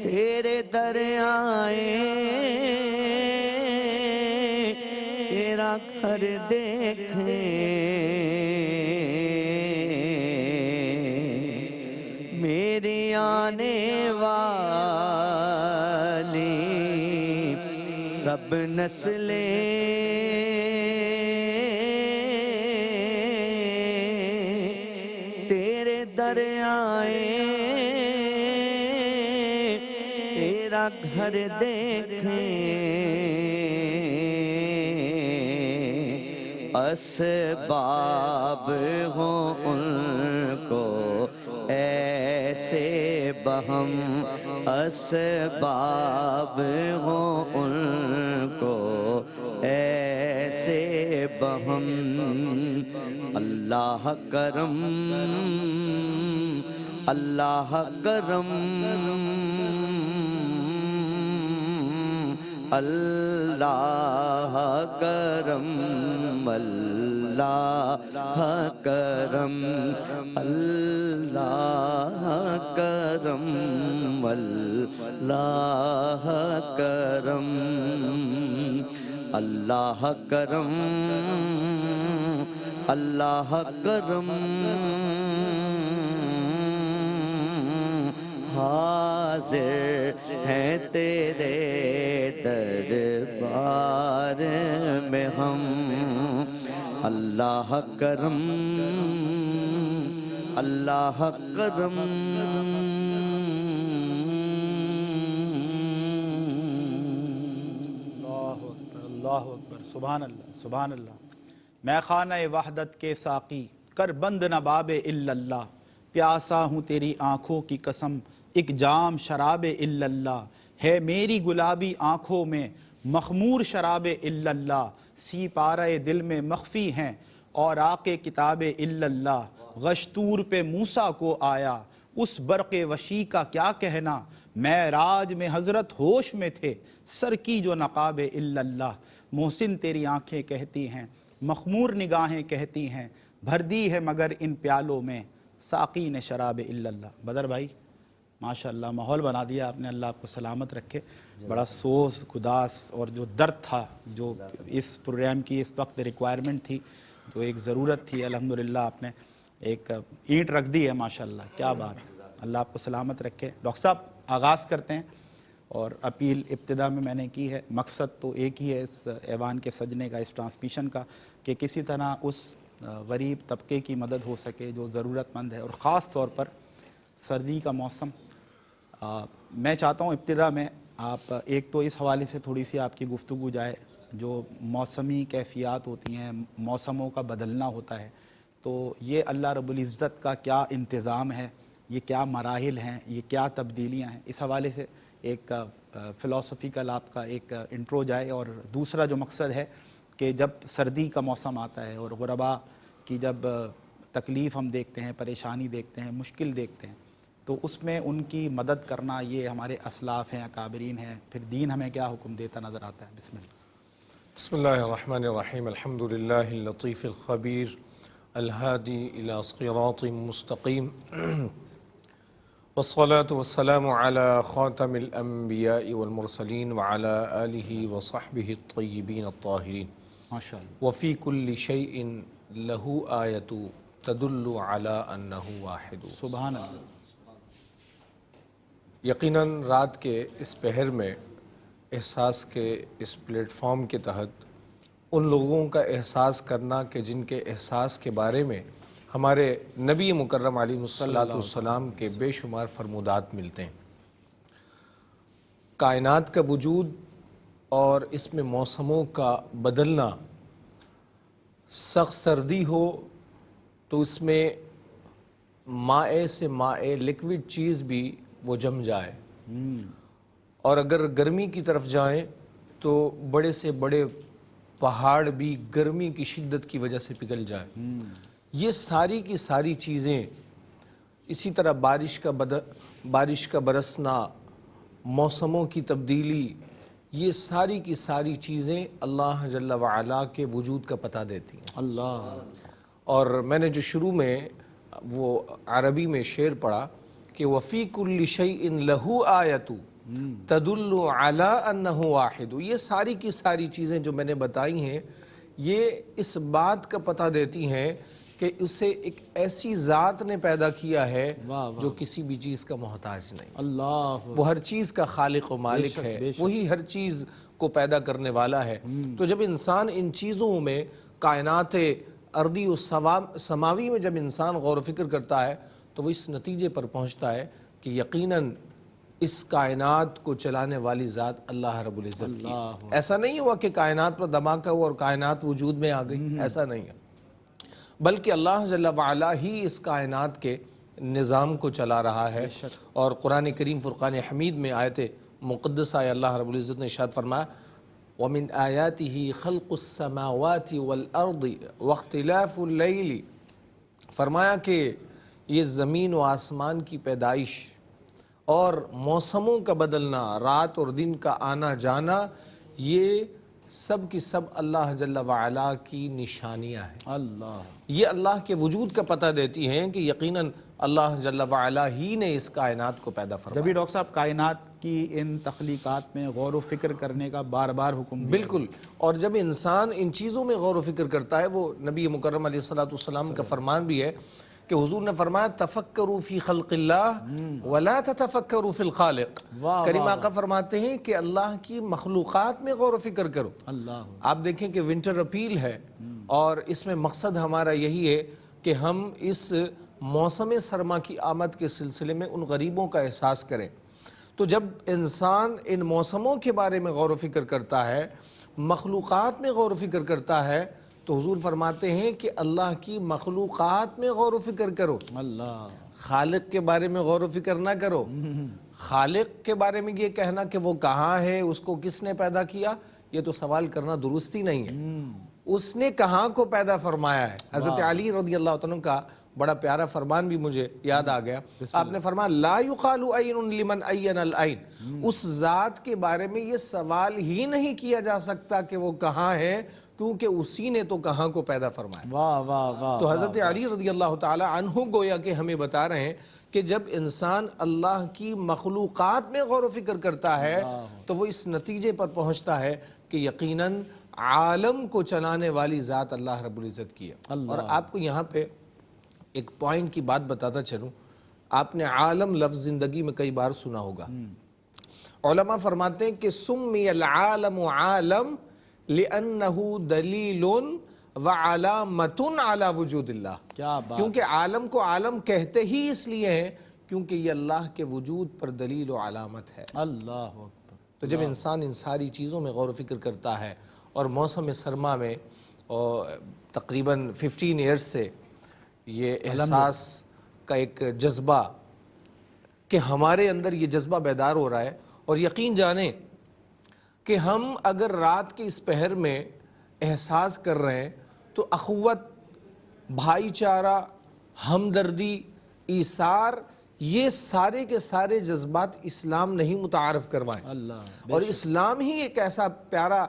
تیرے در آئیں، تیرا گھر دیکھیں. میری آنے والی سب نسلیں تیرے در آئیں، تیرا گھر دیکھیں. اسباب ہوں ان کو ایسے بہم، اسباب ہوں ان کو ایسے بہم، اللہ کرم اللہ کرم اللہ کرم اللہ کرم اللہ کرم اللہ کرم اللہ کرم اللہ کرم، حاضر ہیں تیرے دربار میں ہم، اللہ کرم اللہ کرم۔ اللہ اکبر، سبحان اللہ سبحان اللہ۔ میں خانہ وحدت کے ساقی، کر بند نہ باب الا اللہ، پیاسا ہوں تیری آنکھوں کی قسم، ایک جام شراب الا اللہ، ہے میری گلابی آنکھوں میں مخمور شراب الا اللہ، سی پارہ دل میں مخفی ہیں اور آقے کتاب الا اللہ، غشتور پہ موسیٰ کو آیا اس برق وشی کا کیا کہنا، معراج میں حضرت ہوش میں تھے سر کی جو نقاب الا اللہ، محسن تیری آنکھیں کہتی ہیں مخمور نگاہیں کہتی ہیں، بھر دی ہے مگر ان پیالوں میں ساقی نے شراب الا اللہ۔ بدر بھائی ماشاءاللہ ماحول بنا دیا آپ نے، اللہ آپ کو سلامت رکھے۔ بڑا سوز گداس اور جو درد تھا، جو اس پروگرام کی اس وقت ریکوائرمنٹ تھی، جو ایک ضرورت تھی، الحمدللہ آپ نے ایک اینٹ رکھ دی ہے ماشاءاللہ، کیا بات ہے، اللہ آپ کو سلامت رکھے۔ ڈاکٹر صاحب آغاز کرتے ہیں، اور اپیل ابتدا میں نے کی ہے، مقصد تو ایک ہی ہے اس ایوان کے سجنے کا، اس ٹرانسمیشن کا، کہ کسی طرح اس غریب طبقے کی مدد ہو سکے جو ضرورت مند ہے، اور خاص طور پر سردی کا موسم۔ میں چاہتا ہوں ابتدا میں آپ ایک تو اس حوالے سے تھوڑی سی آپ کی گفتگو جائے، جو موسمی کیفیات ہوتی ہیں، موسموں کا بدلنا ہوتا ہے، تو یہ اللہ رب العزت کا کیا انتظام ہے، یہ کیا مراحل ہیں، یہ کیا تبدیلیاں ہیں، اس حوالے سے ایک فلسفیکل آپ کا ایک انٹرو جائے۔ اور دوسرا جو مقصد ہے کہ جب سردی کا موسم آتا ہے اور غربا کی جب تکلیف ہم دیکھتے ہیں، پریشانی دیکھتے ہیں، مشکل دیکھتے ہیں، تو اس میں ان کی مدد کرنا یہ ہمارے اسلاف ہیں، اکابرین ہیں، پھر دین ہمیں کیا حکم دیتا نظر آتا ہے۔ بسم اللہ۔ بسم اللہ الرحمن الرحیم، الحمد للہ اللطیف الخبیر الہادی الی صراط مستقیم، والصلاة والسلام على خاتم الانبیاء والمرسلین وعلى آلہ وصحبہ الطیبین الطاہرین، ماشاءاللہ۔ وفی کل شیء لہ آیۃ تدل علی انہ واحد۔ سبحان اللہ۔ یقیناً رات کے اس پہر میں احساس کے اس پلیٹ فارم کے تحت ان لوگوں کا احساس کرنا کہ جن کے احساس کے بارے میں ہمارے نبی مکرم علیہ السلام کے بے شمار فرمودات ملتے ہیں۔ کائنات کا وجود اور اس میں موسموں کا بدلنا، سخت سردی ہو تو اس میں مائع سے مائع لیکوڈ چیز بھی وہ جم جائے، اور اگر گرمی کی طرف جائیں تو بڑے سے بڑے پہاڑ بھی گرمی کی شدت کی وجہ سے پگھل جائیں۔ یہ ساری کی ساری چیزیں، اسی طرح بارش کا برسنا، موسموں کی تبدیلی، یہ ساری کی ساری چیزیں اللہ جل وعلا کے وجود کا پتہ دیتی ہیں۔ اللہ۔ اور میں نے جو شروع میں وہ عربی میں شعر پڑھا کہ وَفِي كُلِّ شَيْءٍ لَهُ آیَةٌ تَدُلُّ عَلَىٰ أَنَّهُ وَاحِدٌ، یہ ساری کی ساری چیزیں جو میں نے بتائی ہیں، یہ اس بات کا پتہ دیتی ہیں کہ اسے ایک ایسی ذات نے پیدا کیا ہے جو کسی بھی چیز کا محتاج نہیں، اللہ، وہ ہر چیز کا خالق و مالک ہے، وہی ہر چیز کو پیدا کرنے والا ہے۔ تو جب انسان ان چیزوں میں، کائنات ارضی و سماوی میں جب انسان غور و فکر کرتا ہے تو وہ اس نتیجے پر پہنچتا ہے کہ یقیناً اس کائنات کو چلانے والی ذات اللہ رب العزت کی ہے۔ ایسا نہیں ہوا کہ کائنات پر دھماکہ ہوا اور کائنات وجود میں آ گئی، ایسا نہیں ہے، بلکہ اللہ جل وعلا ہی اس کائنات کے نظام کو چلا رہا ہے۔ اور قرآن کریم فرقان حمید میں آیت مقدسہ اللہ رب العزت نے ارشاد فرمایا وَمِنْ آيَاتِهِ خَلْقُ السَّمَاوَاتِ وَالْأَرْضِ وَاخْتِلَافُ اللَّيْلِ، فرمایا کہ یہ زمین و آسمان کی پیدائش اور موسموں کا بدلنا، رات اور دن کا آنا جانا، یہ سب کی سب اللہ جل وعلا کی نشانیاں ہیں۔ اللہ یہ اللہ کے وجود کا پتہ دیتی ہیں کہ یقیناً اللہ جل وعلا ہی نے اس کائنات کو پیدا فرمایا۔ جبھی ڈاکٹر صاحب کائنات کی ان تخلیقات میں غور و فکر کرنے کا بار بار حکم دیا۔ بالکل، اور جب انسان ان چیزوں میں غور و فکر کرتا ہے، وہ نبی مکرم علیہ السلام کا فرمان بھی ہے کہ حضور نے فرمایا تفکروا فی خلق اللہ ولا تتفکروا فی الخالق۔ کریم آقا فرماتے ہیں کہ اللہ کی مخلوقات میں غور و فکر کرو۔ اللہ آپ دیکھیں کہ ونٹر اپیل ہے اور اس میں مقصد ہمارا یہی ہے کہ ہم اس موسم سرما کی آمد کے سلسلے میں ان غریبوں کا احساس کریں۔ تو جب انسان ان موسموں کے بارے میں غور و فکر کرتا ہے، مخلوقات میں غور و فکر کرتا ہے، تو حضور فرماتے ہیں کہ اللہ کی مخلوقات میں غور و فکر کرو، اللہ خالق کے بارے میں غور و فکر نہ کرو۔ خالق کے بارے میں یہ کہنا کہ وہ کہاں ہے، اس کو کس نے پیدا کیا، یہ تو سوال کرنا درستی نہیں ہے۔ اس نے کہاں کو پیدا فرمایا ہے۔ حضرت علی رضی اللہ عنہ کا بڑا پیارا فرمان بھی مجھے یاد آ گیا، آپ نے فرمایا لا یقال عین لمن عین العین، اس ذات کے بارے میں یہ سوال ہی نہیں کیا جا سکتا کہ وہ کہاں ہے، کیونکہ اسی نے تو کہاں کو پیدا فرمایا۔ واہ واہ واہ۔ تو حضرت علی رضی اللہ تعالی عنہ گویا کہ ہمیں بتا رہے ہیں کہ جب انسان اللہ کی مخلوقات میں غور و فکر کرتا ہے تو وہ اس نتیجے پر پہنچتا ہے کہ یقیناً عالم کو چلانے والی ذات اللہ رب العزت کی ہے۔ اور آپ کو یہاں پہ ایک پوائنٹ کی بات بتاتا چلوں، آپ نے عالم لفظ زندگی میں کئی بار سنا ہوگا۔ علماء فرماتے ہیں کہ سمی العالم عالم لأنه دلیل وعلامت علی وجود اللہ، کیا بات، کیونکہ عالم کو عالم کہتے ہی اس لیے ہیں کیونکہ یہ اللہ کے وجود پر دلیل و علامت ہے۔ اللہ اکبر۔ تو جب انسان ان ساری چیزوں میں غور و فکر کرتا ہے اور موسم سرما میں تقریباً 15 ایئرز سے یہ احساس کا ایک جذبہ کہ ہمارے اندر یہ جذبہ بیدار ہو رہا ہے، اور یقین جانیں کہ ہم اگر رات کے اس پہر میں احساس کر رہے ہیں تو اخوت، بھائی چارہ، ہمدردی، ایثار، یہ سارے کے سارے جذبات اسلام نہیں متعارف کروائیں۔ اللہ اور اسلام ہی ایک ایسا پیارا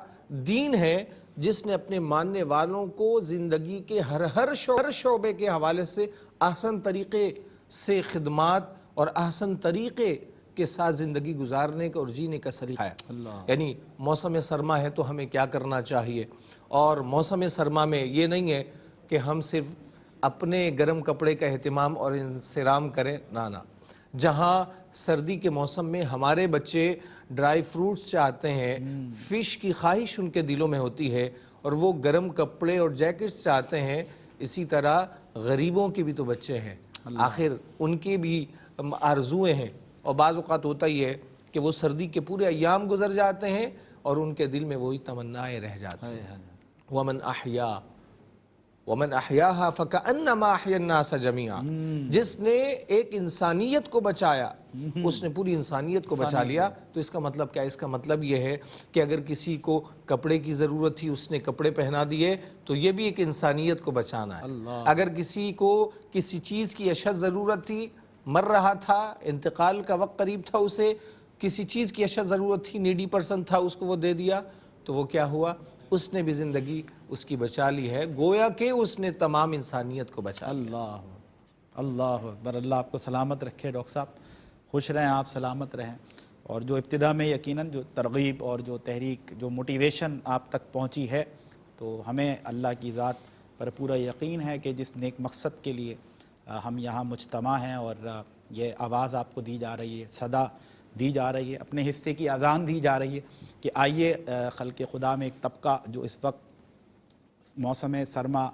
دین ہے جس نے اپنے ماننے والوں کو زندگی کے ہر شعبے کے حوالے سے احسن طریقے سے خدمات اور احسن طریقے کے ساتھ زندگی گزارنے کا اور جینے کا سلیقہ ہے۔ یعنی موسم سرما ہے تو ہمیں کیا کرنا چاہیے، اور موسم سرما میں یہ نہیں ہے کہ ہم صرف اپنے گرم کپڑے کا اہتمام اور انصرام کریں، نہ۔ جہاں سردی کے موسم میں ہمارے بچے ڈرائی فروٹس چاہتے ہیں، فش کی خواہش ان کے دلوں میں ہوتی ہے، اور وہ گرم کپڑے اور جیکٹس چاہتے ہیں، اسی طرح غریبوں کے بھی تو بچے ہیں، آخر ان کی بھی آرزویں ہیں، اور بعض اوقات ہوتا ہی ہے کہ وہ سردی کے پورے ایام گزر جاتے ہیں اور ان کے دل میں وہی تمنائیں رہ جاتی ہیں۔ وَمَنْ أَحْيَاهَا فَكَأَنَّمَا أَحْيَا النَّاسَ جَمِيعًا، جس نے ایک انسانیت کو بچایا، اس نے پوری انسانیت کو بچا لیا۔ تو اس کا مطلب کیا ہے؟ اس کا مطلب یہ ہے کہ اگر کسی کو کپڑے کی ضرورت تھی اس نے کپڑے پہنا دیے، تو یہ بھی ایک انسانیت کو بچانا ہے۔ اگر کسی کو کسی چیز کی اشد ضرورت تھی، مر رہا تھا، انتقال کا وقت قریب تھا، اسے کسی چیز کی اشد ضرورت تھی، نیڈی پرسن تھا، اس کو وہ دے دیا، تو وہ کیا ہوا؟ اس نے بھی زندگی اس کی بچا لی ہے، گویا کہ اس نے تمام انسانیت کو بچا لیا۔ اللہ اکبر۔ اللہ آپ کو سلامت رکھے ڈاکٹر صاحب، خوش رہیں آپ، سلامت رہیں۔ اور جو ابتدا میں یقیناً جو ترغیب اور جو تحریک، جو موٹیویشن آپ تک پہنچی ہے، تو ہمیں اللہ کی ذات پر پورا یقین ہے کہ جس نیک مقصد کے لیے ہم یہاں مجتمع ہیں، اور یہ آواز آپ کو دی جا رہی ہے، صدا دی جا رہی ہے، اپنے حصے کی اذان دی جا رہی ہے کہ آئیے خلق خدا میں ایک طبقہ جو اس وقت موسم سرما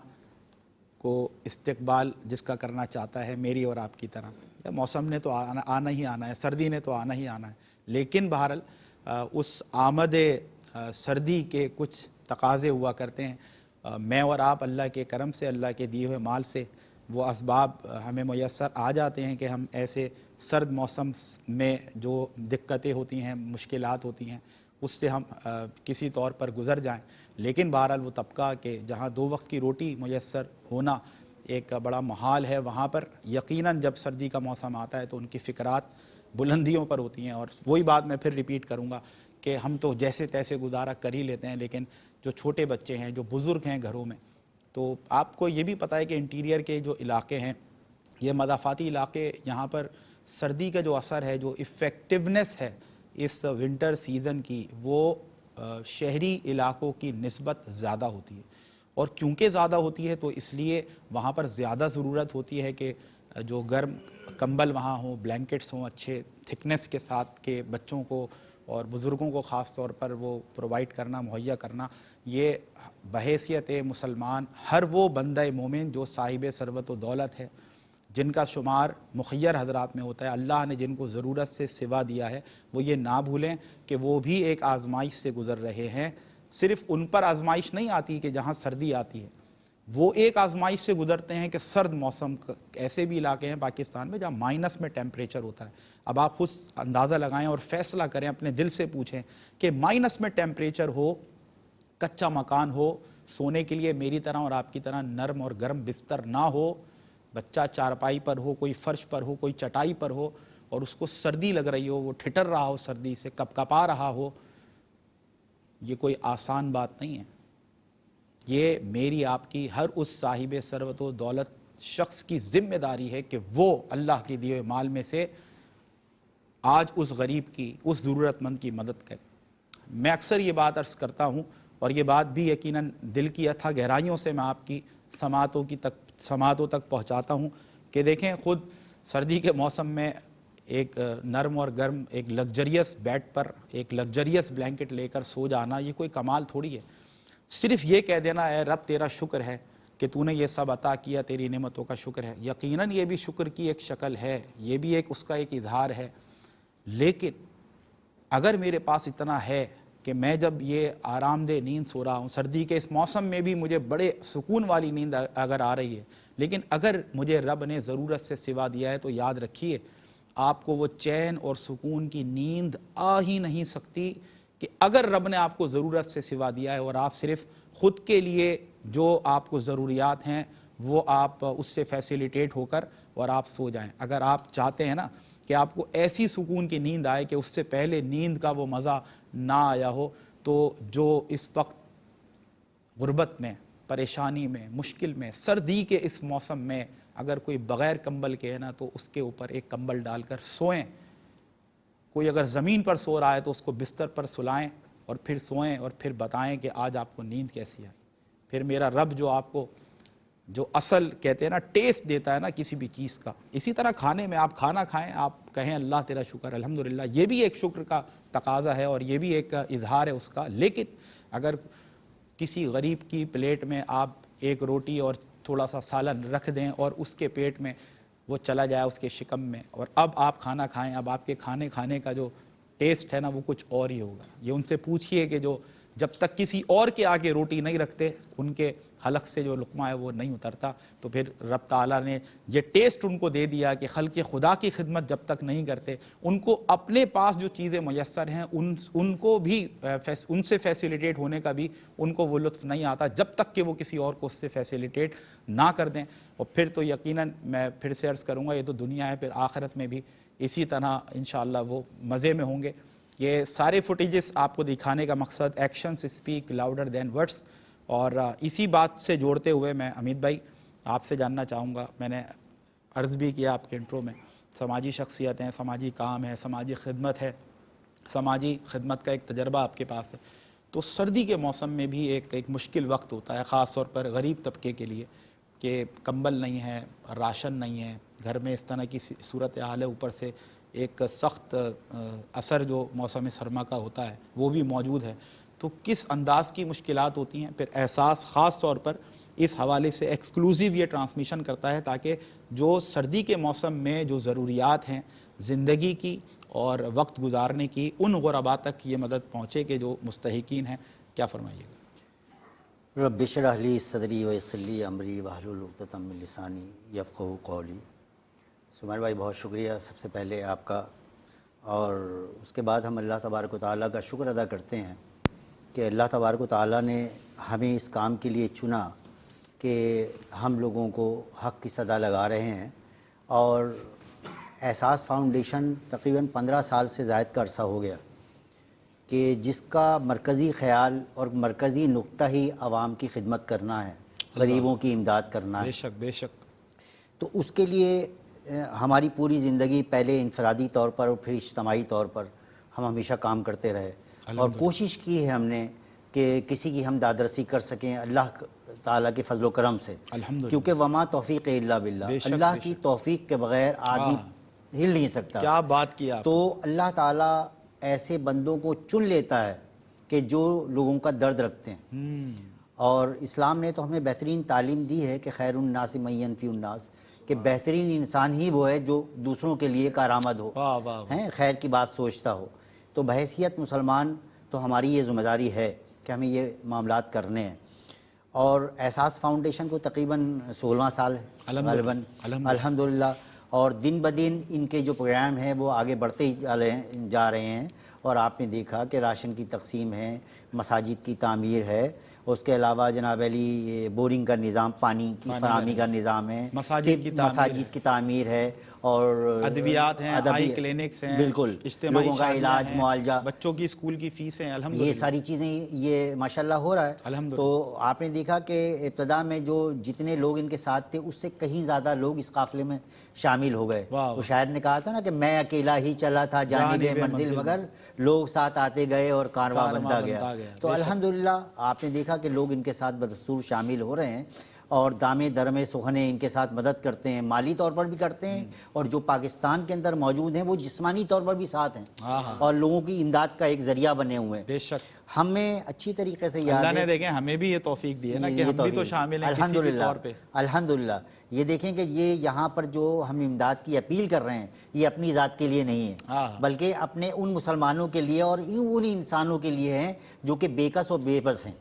کو استقبال جس کا کرنا چاہتا ہے، میری اور آپ کی طرح، موسم نے تو آنا ہی آنا ہے، سردی نے تو آنا ہی آنا ہے، لیکن بہرحال اس آمد سردی کے کچھ تقاضے ہوا کرتے ہیں۔ میں اور آپ اللہ کے کرم سے، اللہ کے دیے ہوئے مال سے وہ اسباب ہمیں میسر آ جاتے ہیں کہ ہم ایسے سرد موسم میں جو دقتیں ہوتی ہیں، مشکلات ہوتی ہیں، اس سے ہم کسی طور پر گزر جائیں۔ لیکن بہرحال وہ طبقہ کہ جہاں 2 وقت کی روٹی میسر ہونا ایک بڑا محال ہے، وہاں پر یقیناً جب سردی کا موسم آتا ہے تو ان کی فکرات بلندیوں پر ہوتی ہیں۔ اور وہی بات میں پھر ریپیٹ کروں گا کہ ہم تو جیسے تیسے گزارا کر ہی لیتے ہیں، لیکن جو چھوٹے بچے ہیں، جو بزرگ ہیں گھروں میں، تو آپ کو یہ بھی پتہ ہے کہ انٹیریئر کے جو علاقے ہیں، یہ مضافاتی علاقے، یہاں پر سردی کا جو اثر ہے، جو افیکٹونیس ہے اس ونٹر سیزن کی، وہ شہری علاقوں کی نسبت زیادہ ہوتی ہے۔ اور کیونکہ زیادہ ہوتی ہے تو اس لیے وہاں پر زیادہ ضرورت ہوتی ہے کہ جو گرم کمبل وہاں ہوں، بلینکٹس ہوں اچھے تھکنیس کے ساتھ، کہ بچوں کو اور بزرگوں کو خاص طور پر وہ پرووائڈ کرنا، مہیا کرنا، یہ بحیثیت مسلمان ہر وہ بندہ مومن جو صاحب ثروت و دولت ہے، جن کا شمار مخیر حضرات میں ہوتا ہے، اللہ نے جن کو ضرورت سے سوا دیا ہے، وہ یہ نہ بھولیں کہ وہ بھی ایک آزمائش سے گزر رہے ہیں۔ صرف ان پر آزمائش نہیں آتی کہ جہاں سردی آتی ہے، وہ ایک آزمائش سے گزرتے ہیں کہ سرد موسم، ایسے بھی علاقے ہیں پاکستان میں جہاں مائنس میں ٹیمپریچر ہوتا ہے۔ اب آپ خود اندازہ لگائیں اور فیصلہ کریں، اپنے دل سے پوچھیں کہ مائنس میں ٹیمپریچر ہو، کچا مکان ہو، سونے کے لیے میری طرح اور آپ کی طرح نرم اور گرم بستر نہ ہو، بچہ چارپائی پر ہو، کوئی فرش پر ہو، کوئی چٹائی پر ہو، اور اس کو سردی لگ رہی ہو، وہ ٹھٹر رہا ہو سردی سے، کپکپا رہا ہو، یہ کوئی آسان بات نہیں ہے۔ یہ میری آپ کی ہر اس صاحب ثروت و دولت شخص کی ذمہ داری ہے کہ وہ اللہ کے دیے ہوئے مال میں سے آج اس غریب کی، اس ضرورت مند کی مدد کرے۔ میں اکثر یہ بات عرض کرتا ہوں، اور یہ بات بھی یقیناً دل کی اتھا گہرائیوں سے میں آپ کی سماعتوں تک پہنچاتا ہوں کہ دیکھیں، خود سردی کے موسم میں ایک نرم اور گرم ایک لگزریس بیڈ پر ایک لگزریس بلینکٹ لے کر سو جانا، یہ کوئی کمال تھوڑی ہے۔ صرف یہ کہہ دینا اے رب تیرا شکر ہے کہ تو نے یہ سب عطا کیا، تیری نعمتوں کا شکر ہے، یقیناً یہ بھی شکر کی ایک شکل ہے، یہ بھی ایک اس کا ایک اظہار ہے۔ لیکن اگر میرے پاس اتنا ہے کہ میں جب یہ آرام دہ نیند سو رہا ہوں، سردی کے اس موسم میں بھی مجھے بڑے سکون والی نیند اگر آ رہی ہے، لیکن اگر مجھے رب نے ضرورت سے سوا دیا ہے، تو یاد رکھیے آپ کو وہ چین اور سکون کی نیند آ ہی نہیں سکتی کہ اگر رب نے آپ کو ضرورت سے سوا دیا ہے اور آپ صرف خود کے لیے جو آپ کو ضروریات ہیں وہ آپ اس سے فیسیلیٹیٹ ہو کر اور آپ سو جائیں۔ اگر آپ چاہتے ہیں نا کہ آپ کو ایسی سکون کی نیند آئے کہ اس سے پہلے نیند کا وہ مزہ نہ آیا ہو، تو جو اس وقت غربت میں، پریشانی میں، مشکل میں، سردی کے اس موسم میں اگر کوئی بغیر کمبل کے ہے نا، تو اس کے اوپر ایک کمبل ڈال کر سوئیں۔ کوئی اگر زمین پر سو رہا ہے تو اس کو بستر پر سلائیں اور پھر سوئیں، اور پھر بتائیں کہ آج آپ کو نیند کیسی آئی۔ پھر میرا رب جو آپ کو جو اصل کہتے ہیں نا ٹیسٹ دیتا ہے نا کسی بھی چیز کا، اسی طرح کھانے میں آپ کھانا کھائیں، آپ کہیں اللہ تیرا شکر الحمدللہ، یہ بھی ایک شکر کا تقاضا ہے اور یہ بھی ایک اظہار ہے اس کا۔ لیکن اگر کسی غریب کی پلیٹ میں آپ ایک روٹی اور تھوڑا سا سالن رکھ دیں اور اس کے پیٹ میں وہ چلا جائے اس کے شکم میں، اور اب آپ کھانا کھائیں، اب آپ کے کھانے کا جو ٹیسٹ ہے نا وہ کچھ اور ہی ہوگا۔ یہ ان سے پوچھئے کہ جو جب تک کسی اور کے آگے روٹی نہیں رکھتے ان کے حلق سے جو لقمہ ہے وہ نہیں اترتا۔ تو پھر رب تعالیٰ نے یہ ٹیسٹ ان کو دے دیا کہ خلق خدا کی خدمت جب تک نہیں کرتے، ان کو اپنے پاس جو چیزیں میسر ہیں ان کو بھی ان سے فیسیلیٹیٹ ہونے کا بھی ان کو وہ لطف نہیں آتا جب تک کہ وہ کسی اور کو اس سے فیسیلیٹیٹ نہ کر دیں۔ اور پھر تو یقیناً میں پھر سے عرض کروں گا، یہ تو دنیا ہے، پھر آخرت میں بھی اسی طرح انشاءاللہ وہ مزے میں ہوں گے۔ یہ سارے فوٹیجز آپ کو دکھانے کا مقصد actions speak louder than words, اور اسی بات سے جوڑتے ہوئے میں امید بھائی آپ سے جاننا چاہوں گا، میں نے عرض بھی کیا آپ کے انٹرو میں، سماجی شخصیت ہیں، سماجی کام ہے، سماجی خدمت ہے، سماجی خدمت کا ایک تجربہ آپ کے پاس ہے، تو سردی کے موسم میں بھی ایک مشکل وقت ہوتا ہے خاص طور پر غریب طبقے کے لیے، کہ کمبل نہیں ہے، راشن نہیں ہے، گھر میں اس طرح کی صورتحال ہے، اوپر سے ایک سخت اثر جو موسم سرما کا ہوتا ہے وہ بھی موجود ہے۔ تو کس انداز کی مشکلات ہوتی ہیں، پھر احساس خاص طور پر اس حوالے سے ایکسکلوزیو یہ ٹرانسمیشن کرتا ہے تاکہ جو سردی کے موسم میں جو ضروریات ہیں زندگی کی اور وقت گزارنے کی، ان غرباء تک یہ مدد پہنچے کہ جو مستحقین ہیں. کیا فرمائیے گا؟ رب اشرح لی صدری ویسر لی امری واحلل عقدۃ من لسانی یفقہوا قولی. سمیل بھائی بہت شکریہ سب سے پہلے آپ کا، اور اس کے بعد ہم اللہ تبارک و تعالیٰ کا شکر ادا کرتے ہیں کہ اللہ تبارک و تعالیٰ نے ہمیں اس کام کے لیے چنا کہ ہم لوگوں کو حق کی صدا لگا رہے ہیں. اور احساس فاؤنڈیشن تقریباً 15 سال سے زائد کا عرصہ ہو گیا کہ جس کا مرکزی خیال اور مرکزی نقطہ ہی عوام کی خدمت کرنا ہے، غریبوں کی امداد کرنا ہے. بے شک بے شک. تو اس کے لیے ہماری پوری زندگی پہلے انفرادی طور پر اور پھر اجتماعی طور پر ہم ہمیشہ کام کرتے رہے، اور کوشش کی ہے ہم نے کہ کسی کی ہم دادرسی کر سکیں اللہ تعالیٰ کے فضل و کرم سے، کیونکہ وما توفیق الا باللہ، اللہ کی توفیق کے بغیر آدمی ہل نہیں سکتا. کیا بات کیا. تو اللہ تعالیٰ ایسے بندوں کو چن لیتا ہے کہ جو لوگوں کا درد رکھتے ہیں. اور اسلام نے تو ہمیں بہترین تعلیم دی ہے کہ خیر الناس من ینفع الناس، کہ بہترین انسان ہی وہ ہے جو دوسروں کے لیے کارآمد ہو، خیر کی بات سوچتا ہو. تو بحیثیت مسلمان تو ہماری یہ ذمہ داری ہے کہ ہمیں یہ معاملات کرنے ہیں. اور احساس فاؤنڈیشن کو تقریباً 16 سال ہے غالباً الحمدللہ، اور دن بدن ان کے جو پروگرام ہیں وہ آگے بڑھتے ہی جا رہے ہیں. اور آپ نے دیکھا کہ راشن کی تقسیم ہے، مساجد کی تعمیر ہے، اس کے علاوہ جناب علی بورنگ کا نظام، پانی کی فراہمی کا نظام ہے، مساجد کی تعمیر ہے، اور ادویات ہیں، آئی کلینکس ہیں، بالکل اجتماعی لوگوں کا علاج معالجہ، بچوں کی اسکول کی فیسیں، الحمدللہ یہ ساری چیزیں یہ ماشاءاللہ ہو رہا ہے. تو آپ نے دیکھا کہ ابتدا میں جو جتنے لوگ ان کے ساتھ تھے اس سے کہیں زیادہ لوگ اس قافلے میں شامل ہو گئے. وہ شاعر نے کہا تھا نا کہ میں اکیلا ہی چلا تھا جانب منزل، مگر لوگ ساتھ آتے گئے اور کارواں بنتا گیا. تو الحمدللہ آپ نے دیکھا کہ لوگ ان کے ساتھ بدستور شامل ہو رہے ہیں، اور دامے درمے سخنے ان کے ساتھ مدد کرتے ہیں، مالی طور پر بھی کرتے ہیں، اور جو پاکستان کے اندر موجود ہیں وہ جسمانی طور پر بھی ساتھ ہیں، اور لوگوں کی امداد کا ایک ذریعہ بنے ہوئے ہیں. بے شک. ہمیں اچھی طریقے سے یاد ہے، اللہ نے دیکھیں ہمیں بھی یہ توفیق دی ہے نا کہ ہم بھی تو شامل ہیں کسی بھی طور پہ. الحمدللہ. یہ دیکھیں کہ یہ یہاں پر جو ہم امداد کی اپیل کر رہے ہیں یہ اپنی ذات کے لیے نہیں ہے، بلکہ اپنے ان مسلمانوں کے لیے اور ان انسانوں کے لیے ہیں جو کہ بے کس اور بے بس ہیں.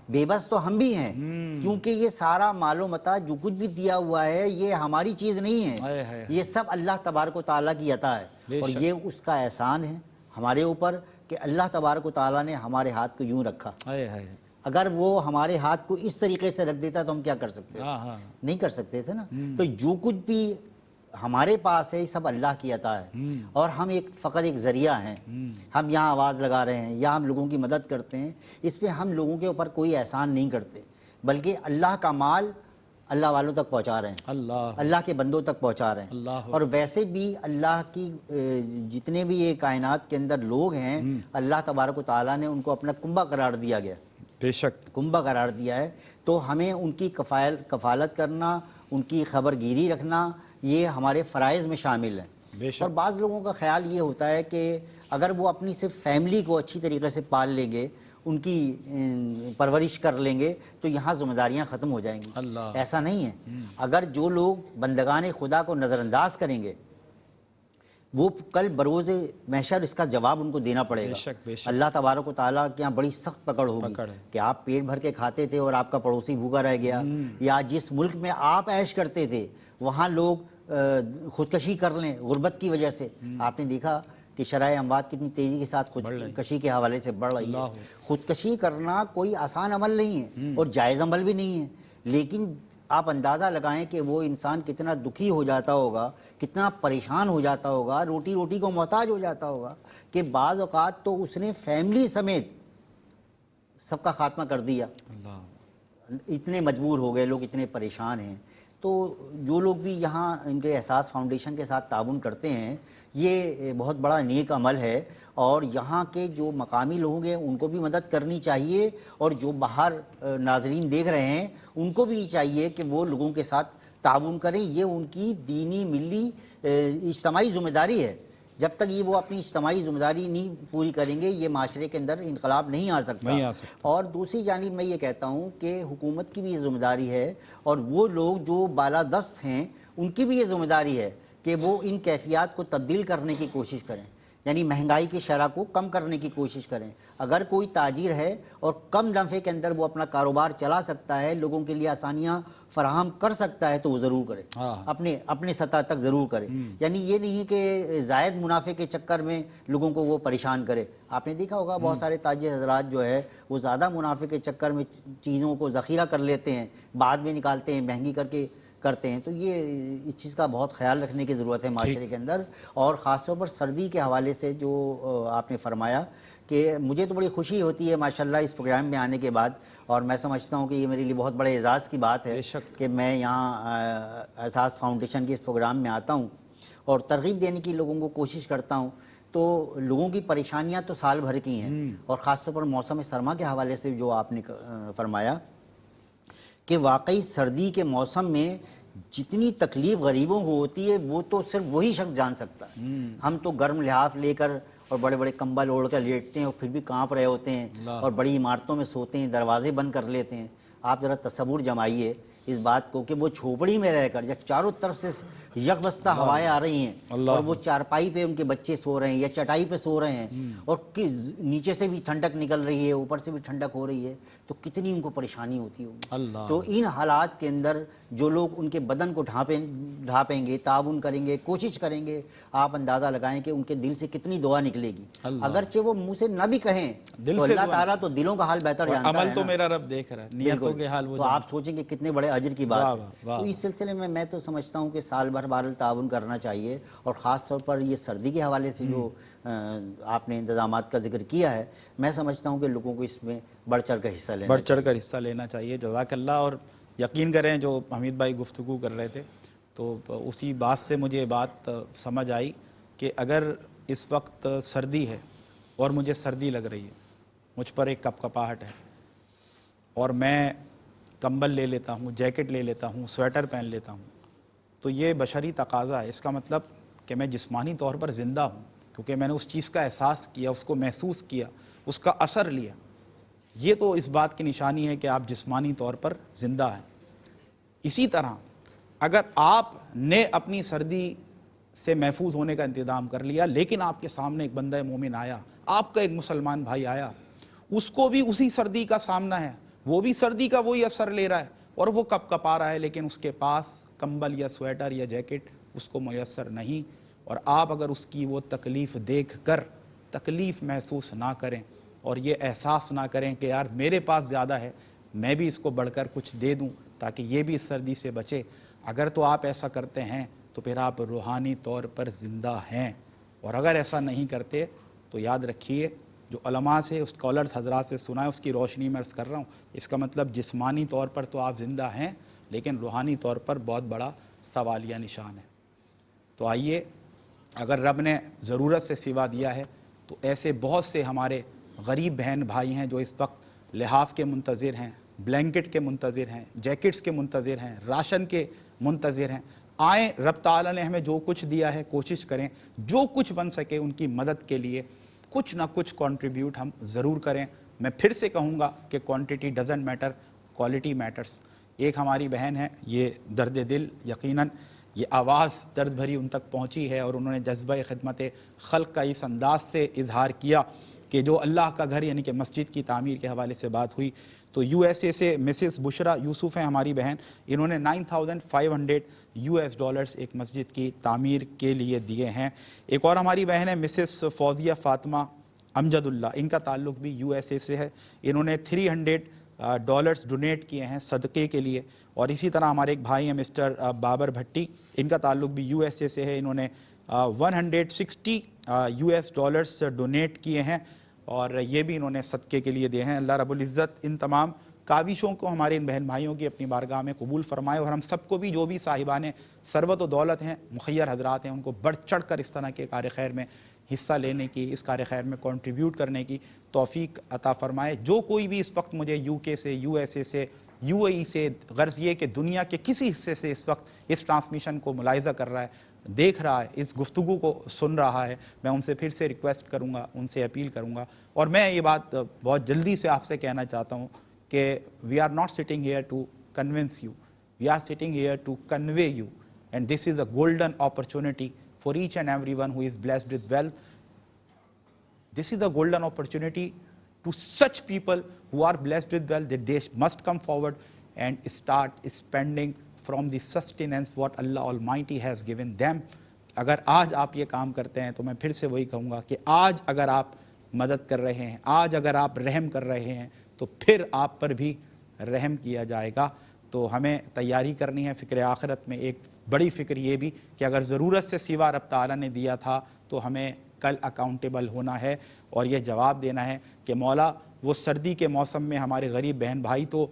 بے بس تو ہم بھی ہیں، کیونکہ یہ سارا مال و متاع جو کچھ بھی دیا ہوا ہے یہ ہماری چیز نہیں ہے، یہ سب اللہ تبارک و تعالیٰ کی عطا ہے، اور یہ اس کا احسان ہے ہمارے اوپر کہ اللہ تبارک و تعالیٰ نے ہمارے ہاتھ کو یوں رکھا. اگر وہ ہمارے ہاتھ کو اس طریقے سے رکھ دیتا تو ہم کیا کر سکتے تھے؟ نہیں کر سکتے تھے نا. تو جو کچھ بھی ہمارے پاس ہے سب اللہ کی عطا ہے، اور ہم فقط ایک ذریعہ ہیں. ہم یہاں آواز لگا رہے ہیں یا ہم لوگوں کی مدد کرتے ہیں، اس پہ ہم لوگوں کے اوپر کوئی احسان نہیں کرتے، بلکہ اللہ کا مال اللہ والوں تک پہنچا رہے ہیں، اللہ کے بندوں تک پہنچا رہے ہیں. اور ویسے بھی اللہ کی جتنے بھی یہ کائنات کے اندر لوگ ہیں اللہ تبارک و تعالیٰ نے ان کو اپنا کنبہ قرار دیا گیا، بے شک کنبہ قرار دیا ہے. تو ہمیں ان کی کفالت کرنا، ان کی خبر گیری رکھنا، یہ ہمارے فرائض میں شامل ہے. اور بعض لوگوں کا خیال یہ ہوتا ہے کہ اگر وہ اپنی صرف فیملی کو اچھی طریقے سے پال لیں گے، ان کی پرورش کر لیں گے تو یہاں ذمہ داریاں ختم ہو جائیں گی. ایسا نہیں ہے. اگر جو لوگ بندگان خدا کو نظر انداز کریں گے وہ کل بروز محشر اس کا جواب ان کو دینا پڑے گا. اللہ تبارک و تعالیٰ کے یہاں بڑی سخت پکڑ ہوگی کہ آپ پیٹ بھر کے کھاتے تھے اور آپ کا پڑوسی بھوکا رہ گیا، یا جس ملک میں آپ عیش کرتے تھے وہاں لوگ خودکشی کر لیں غربت کی وجہ سے. آپ نے دیکھا کہ شرح اموات کتنی تیزی کے ساتھ خودکشی کے حوالے سے بڑھ رہی ہے. خودکشی کرنا کوئی آسان عمل نہیں ہے اور جائز عمل بھی نہیں ہے، لیکن آپ اندازہ لگائیں کہ وہ انسان کتنا دکھی ہو جاتا ہوگا، کتنا پریشان ہو جاتا ہوگا، روٹی کو محتاج ہو جاتا ہوگا، کہ بعض اوقات تو اس نے فیملی سمیت سب کا خاتمہ کر دیا. اتنے مجبور ہو گئے لوگ، اتنے پریشان ہیں. تو جو لوگ بھی یہاں ان کے احساس فاؤنڈیشن کے ساتھ تعاون کرتے ہیں یہ بہت بڑا نیک عمل ہے، اور یہاں کے جو مقامی لوگ ہیں ان کو بھی مدد کرنی چاہیے، اور جو باہر ناظرین دیکھ رہے ہیں ان کو بھی چاہیے کہ وہ لوگوں کے ساتھ تعاون کریں. یہ ان کی دینی ملی اجتماعی ذمہ داری ہے جب تک یہ وہ اپنی اجتماعی ذمہ داری نہیں پوری کریں گے یہ معاشرے کے اندر انقلاب نہیں آ سکتا۔ اور دوسری جانب میں یہ کہتا ہوں کہ حکومت کی بھی یہ ذمہ داری ہے اور وہ لوگ جو بالادست ہیں ان کی بھی یہ ذمہ داری ہے کہ وہ ان کیفیات کو تبدیل کرنے کی کوشش کریں، یعنی مہنگائی کی شرح کو کم کرنے کی کوشش کریں۔ اگر کوئی تاجر ہے اور کم نفع کے اندر وہ اپنا کاروبار چلا سکتا ہے، لوگوں کے لیے آسانیاں فراہم کر سکتا ہے تو وہ ضرور کرے، اپنے سطح تک ضرور کرے۔ یعنی یہ نہیں کہ زائد منافع کے چکر میں لوگوں کو وہ پریشان کرے۔ آپ نے دیکھا ہوگا بہت سارے تاجر حضرات جو ہے وہ زیادہ منافع کے چکر میں چیزوں کو ذخیرہ کر لیتے ہیں، بعد میں نکالتے ہیں، مہنگی کر کے کرتے ہیں۔ تو یہ اس چیز کا بہت خیال رکھنے کی ضرورت ہے معاشرے کے اندر۔ اور خاص طور پر سردی کے حوالے سے جو آپ نے فرمایا کہ مجھے تو بڑی خوشی ہوتی ہے ماشاءاللہ اس پروگرام میں آنے کے بعد، اور میں سمجھتا ہوں کہ یہ میرے لیے بہت بڑے اعزاز کی بات ہے کہ میں یہاں احساس فاؤنڈیشن کے اس پروگرام میں آتا ہوں اور ترغیب دینے کی لوگوں کو کوشش کرتا ہوں۔ تو لوگوں کی پریشانیاں تو سال بھر کی ہیں، اور خاص طور پر موسم سرما کے حوالے سے جو آپ نے فرمایا کہ واقعی سردی کے موسم میں جتنی تکلیف غریبوں کو ہوتی ہے وہ تو صرف وہی شخص جان سکتا ہے۔ ہم تو گرم لحاف لے کر اور بڑے بڑے کمبل اوڑھ کر لیٹتے ہیں اور پھر بھی کانپ رہے ہوتے ہیں اور بڑی عمارتوں میں سوتے ہیں، دروازے بند کر لیتے ہیں۔ آپ ذرا تصور جمائیے اس بات کو کہ وہ جھوپڑی میں رہ کر جب چاروں طرف سے یک بستہ ہوائیں آ رہی ہیں اور وہ چارپائی پہ ان کے بچے سو رہے ہیں یا چٹائی پہ سو رہے ہیں، اور نیچے سے بھی ٹھنڈک نکل رہی ہے، اوپر سے بھی ٹھنڈک ہو رہی ہے، تو کتنی ان کو پریشانی ہوتی ہوگی۔ تو ان حالات کے اندر جو لوگ ان کے بدن کو ڈھانپیں گے، تعاون کریں گے، کوشش کریں گے، آپ اندازہ لگائیں کہ ان کے دل سے کتنی دعا نکلے گی۔ اگرچہ وہ منہ سے نہ بھی کہیں تو اللہ تعالیٰ تو دلوں کا حال بہتر جانتا ہے، عمل تو میرا رب دیکھ رہا ہے، نیتوں کے حال وہ تو آپ سوچیں کہ کتنے بڑے اجر کی بات ہے۔ تو اس سلسلے میں تو سمجھتا ہوں کہ سال بھر بہرحال تعاون کرنا چاہیے، اور خاص طور پر یہ سردی کے حوالے سے جو آپ نے انتظامات کا ذکر کیا ہے، میں سمجھتا ہوں کہ لوگوں کو اس میں بڑھ چڑھ کر حصہ لینا چاہیے۔ جزاک اللہ۔ اور یقین کریں جو حمید بھائی گفتگو کر رہے تھے تو اسی بات سے مجھے بات سمجھ آئی کہ اگر اس وقت سردی ہے اور مجھے سردی لگ رہی ہے، مجھ پر ایک کپکپاہٹ ہے اور میں کمبل لے لیتا ہوں، جیکٹ لے لیتا ہوں، سویٹر پہن لیتا ہوں، تو یہ بشری تقاضا ہے۔ اس کا مطلب کہ میں جسمانی طور پر زندہ ہوں، کیونکہ میں نے اس چیز کا احساس کیا، اس کو محسوس کیا، اس کا اثر لیا۔ یہ تو اس بات کی نشانی ہے کہ آپ جسمانی طور پر زندہ ہیں۔ اسی طرح اگر آپ نے اپنی سردی سے محفوظ ہونے کا انتظام کر لیا، لیکن آپ کے سامنے ایک بندہ مومن آیا، آپ کا ایک مسلمان بھائی آیا، اس کو بھی اسی سردی کا سامنا ہے، وہ بھی سردی کا وہی اثر لے رہا ہے اور وہ کپ کپا رہا ہے، لیکن اس کے پاس کمبل یا سویٹر یا جیکٹ اس کو میسر نہیں، اور آپ اگر اس کی وہ تکلیف دیکھ کر تکلیف محسوس نہ کریں اور یہ احساس نہ کریں کہ یار میرے پاس زیادہ ہے، میں بھی اس کو بڑھ کر کچھ دے دوں تاکہ یہ بھی اس سردی سے بچے، اگر تو آپ ایسا کرتے ہیں تو پھر آپ روحانی طور پر زندہ ہیں۔ اور اگر ایسا نہیں کرتے تو یاد رکھیے، جو علماء سے اسکالرز حضرات سے سنا ہے اس کی روشنی میں عرض کر رہا ہوں، اس کا مطلب جسمانی طور پر تو آپ زندہ ہیں لیکن روحانی طور پر بہت بڑا سوالیہ نشان ہے۔ تو آئیے، اگر رب نے ضرورت سے سوا دیا ہے تو ایسے بہت سے ہمارے غریب بہن بھائی ہیں جو اس وقت لحاف کے منتظر ہیں، بلینکٹ کے منتظر ہیں، جیکٹس کے منتظر ہیں، راشن کے منتظر ہیں۔ آئیں، رب تعالیٰ نے ہمیں جو کچھ دیا ہے کوشش کریں جو کچھ بن سکے ان کی مدد کے لیے کچھ نہ کچھ کنٹریبیوٹ ہم ضرور کریں۔ میں پھر سے کہوں گا کہ quantity doesn't matter, quality matters. ایک ہماری بہن ہے، یہ درد دل، یقیناً یہ آواز درد بھری ان تک پہنچی ہے اور انہوں نے جذبہ خدمت خلق کا اس انداز سے اظہار کیا کہ جو اللہ کا گھر یعنی کہ مسجد کی تعمیر کے حوالے سے بات ہوئی تو یو ایس اے سے مسز بشرا یوسف ہیں ہماری بہن، انہوں نے $9,500 ایک مسجد کی تعمیر کے لیے دیے ہیں۔ ایک اور ہماری بہن ہے مسز فوزیہ فاطمہ امجد اللہ، ان کا تعلق بھی یو ایس اے سے ہے، انہوں نے $300 ڈونیٹ کیے ہیں صدقے کے لیے۔ اور اسی طرح ہمارے ایک بھائی ہیں مسٹر بابر بھٹی، ان کا تعلق بھی یو ایس اے سے ہے، انہوں نے $160 ڈونیٹ کیے ہیں اور یہ بھی انہوں نے صدقے کے لیے دیے ہیں۔ اللہ رب العزت ان تمام کاوشوں کو ہمارے ان بہن بھائیوں کی اپنی بارگاہ میں قبول فرمائے، اور ہم سب کو بھی جو بھی صاحبان ثروت و دولت ہیں، مخیر حضرات ہیں، ان کو بڑھ چڑھ کر اس طرح کے کار خیر میں حصہ لینے کی، اس کار خیر میں کنٹریبیوٹ کرنے کی توفیق عطا فرمائے۔ جو کوئی بھی اس وقت مجھے یو کے سے، یو ایس اے سے، یو اے ای سے، غرض یہ کہ دنیا کے کسی حصے سے اس وقت اس ٹرانسمیشن کو ملاحظہ کر رہا ہے، دیکھ رہا ہے, اس گفتگو کو سن رہا ہے, میں ان سے پھر سے ریکویسٹ کروں گا, ان سے اپیل کروں گا, اور میں یہ بات بہت جلدی سے آپ سے کہنا چاہتا ہوں کہ we are not sitting here to convince you, we are sitting here to convey you, and this is a golden opportunity for each and every one who is blessed with wealth. This is a golden opportunity to such people who are blessed with wealth, that they must come forward and start spending from the sustenance what Allah Almighty has given them. اگر آج آپ یہ کام کرتے ہیں تو میں پھر سے وہی کہوں گا کہ آج اگر آپ مدد کر رہے ہیں, آج اگر آپ رحم کر رہے ہیں, تو پھر آپ پر بھی رحم کیا جائے گا. تو ہمیں تیاری کرنی ہے فکر آخرت میں. ایک بڑی فکر یہ بھی کہ اگر ضرورت سے سوا رب تعالیٰ نے دیا تھا تو ہمیں کل اکاؤنٹیبل ہونا ہے اور یہ جواب دینا ہے کہ مولا وہ سردی کے موسم میں ہمارے غریب بہن بھائی تو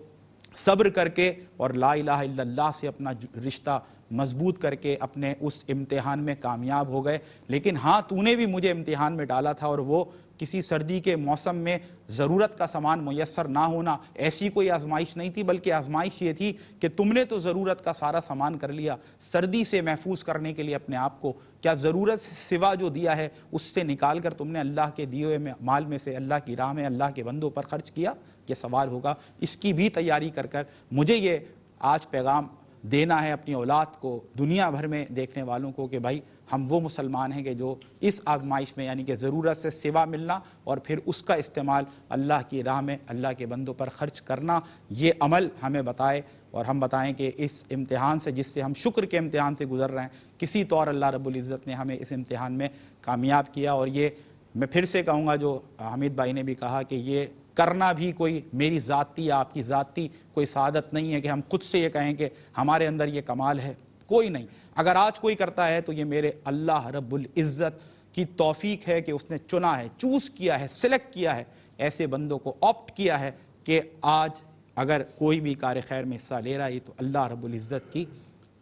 صبر کر کے اور لا الہ الا اللہ سے اپنا رشتہ مضبوط کر کے اپنے اس امتحان میں کامیاب ہو گئے, لیکن ہاں تو نے بھی مجھے امتحان میں ڈالا تھا, اور وہ کسی سردی کے موسم میں ضرورت کا سامان میسر نہ ہونا ایسی کوئی آزمائش نہیں تھی, بلکہ آزمائش یہ تھی کہ تم نے تو ضرورت کا سارا سامان کر لیا, سردی سے محفوظ کرنے کے لیے اپنے آپ کو کیا ضرورت سے سوا جو دیا ہے اس سے نکال کر تم نے اللہ کے دیے ہوئے مال میں سے اللہ کی راہ میں اللہ کے بندوں پر خرچ کیا؟ یہ سوال ہوگا. اس کی بھی تیاری کر کر مجھے یہ آج پیغام دینا ہے اپنی اولاد کو, دنیا بھر میں دیکھنے والوں کو, کہ بھائی ہم وہ مسلمان ہیں کہ جو اس آزمائش میں, یعنی کہ ضرورت سے سوا ملنا اور پھر اس کا استعمال اللہ کی راہ میں اللہ کے بندوں پر خرچ کرنا, یہ عمل ہمیں بتائے اور ہم بتائیں کہ اس امتحان سے, جس سے ہم شکر کے امتحان سے گزر رہے ہیں, کسی طور اللہ رب العزت نے ہمیں اس امتحان میں کامیاب کیا. اور یہ میں پھر سے کہوں گا جو حمید بھائی نے بھی کہا کہ یہ کرنا بھی کوئی میری ذاتی آپ کی ذاتی کوئی سعادت نہیں ہے کہ ہم خود سے یہ کہیں کہ ہمارے اندر یہ کمال ہے, کوئی نہیں. اگر آج کوئی کرتا ہے تو یہ میرے اللہ رب العزت کی توفیق ہے کہ اس نے چنا ہے, چوز کیا ہے, سلیکٹ کیا ہے, ایسے بندوں کو آپٹ کیا ہے کہ آج اگر کوئی بھی کار خیر میں حصہ لے رہا ہے تو اللہ رب العزت کی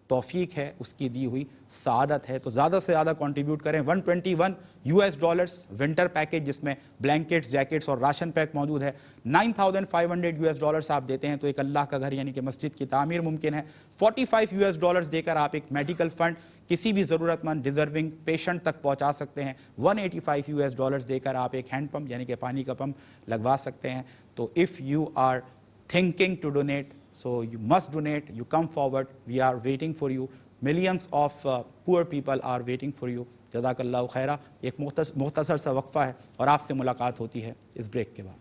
توفیق ہے, اس کی دی ہوئی سعادت ہے. تو زیادہ سے زیادہ کنٹریبیوٹ کریں. $121 ونٹر پیکیج جس میں بلینکٹس, جیکٹس اور راشن پیک موجود ہے. $9,500 آپ دیتے ہیں تو ایک اللہ کا گھر یعنی کہ مسجد کی تعمیر ممکن ہے. $45 دے کر آپ ایک میڈیکل فنڈ کسی بھی ضرورت مند ڈیزرونگ پیشنٹ تک پہنچا سکتے ہیں. $185 دے کر آپ ایک ہینڈ پمپ یعنی کہ پانی کا پمپ لگوا سکتے ہیں. تو if you are thinking to donate, so you must donate, you come forward, we are waiting for you. Millions of poor people are waiting for you. جزاک اللہ خیرہ. ایک مختصر سا وقفہ ہے اور آپ سے ملاقات ہوتی ہے اس بریک کے بعد.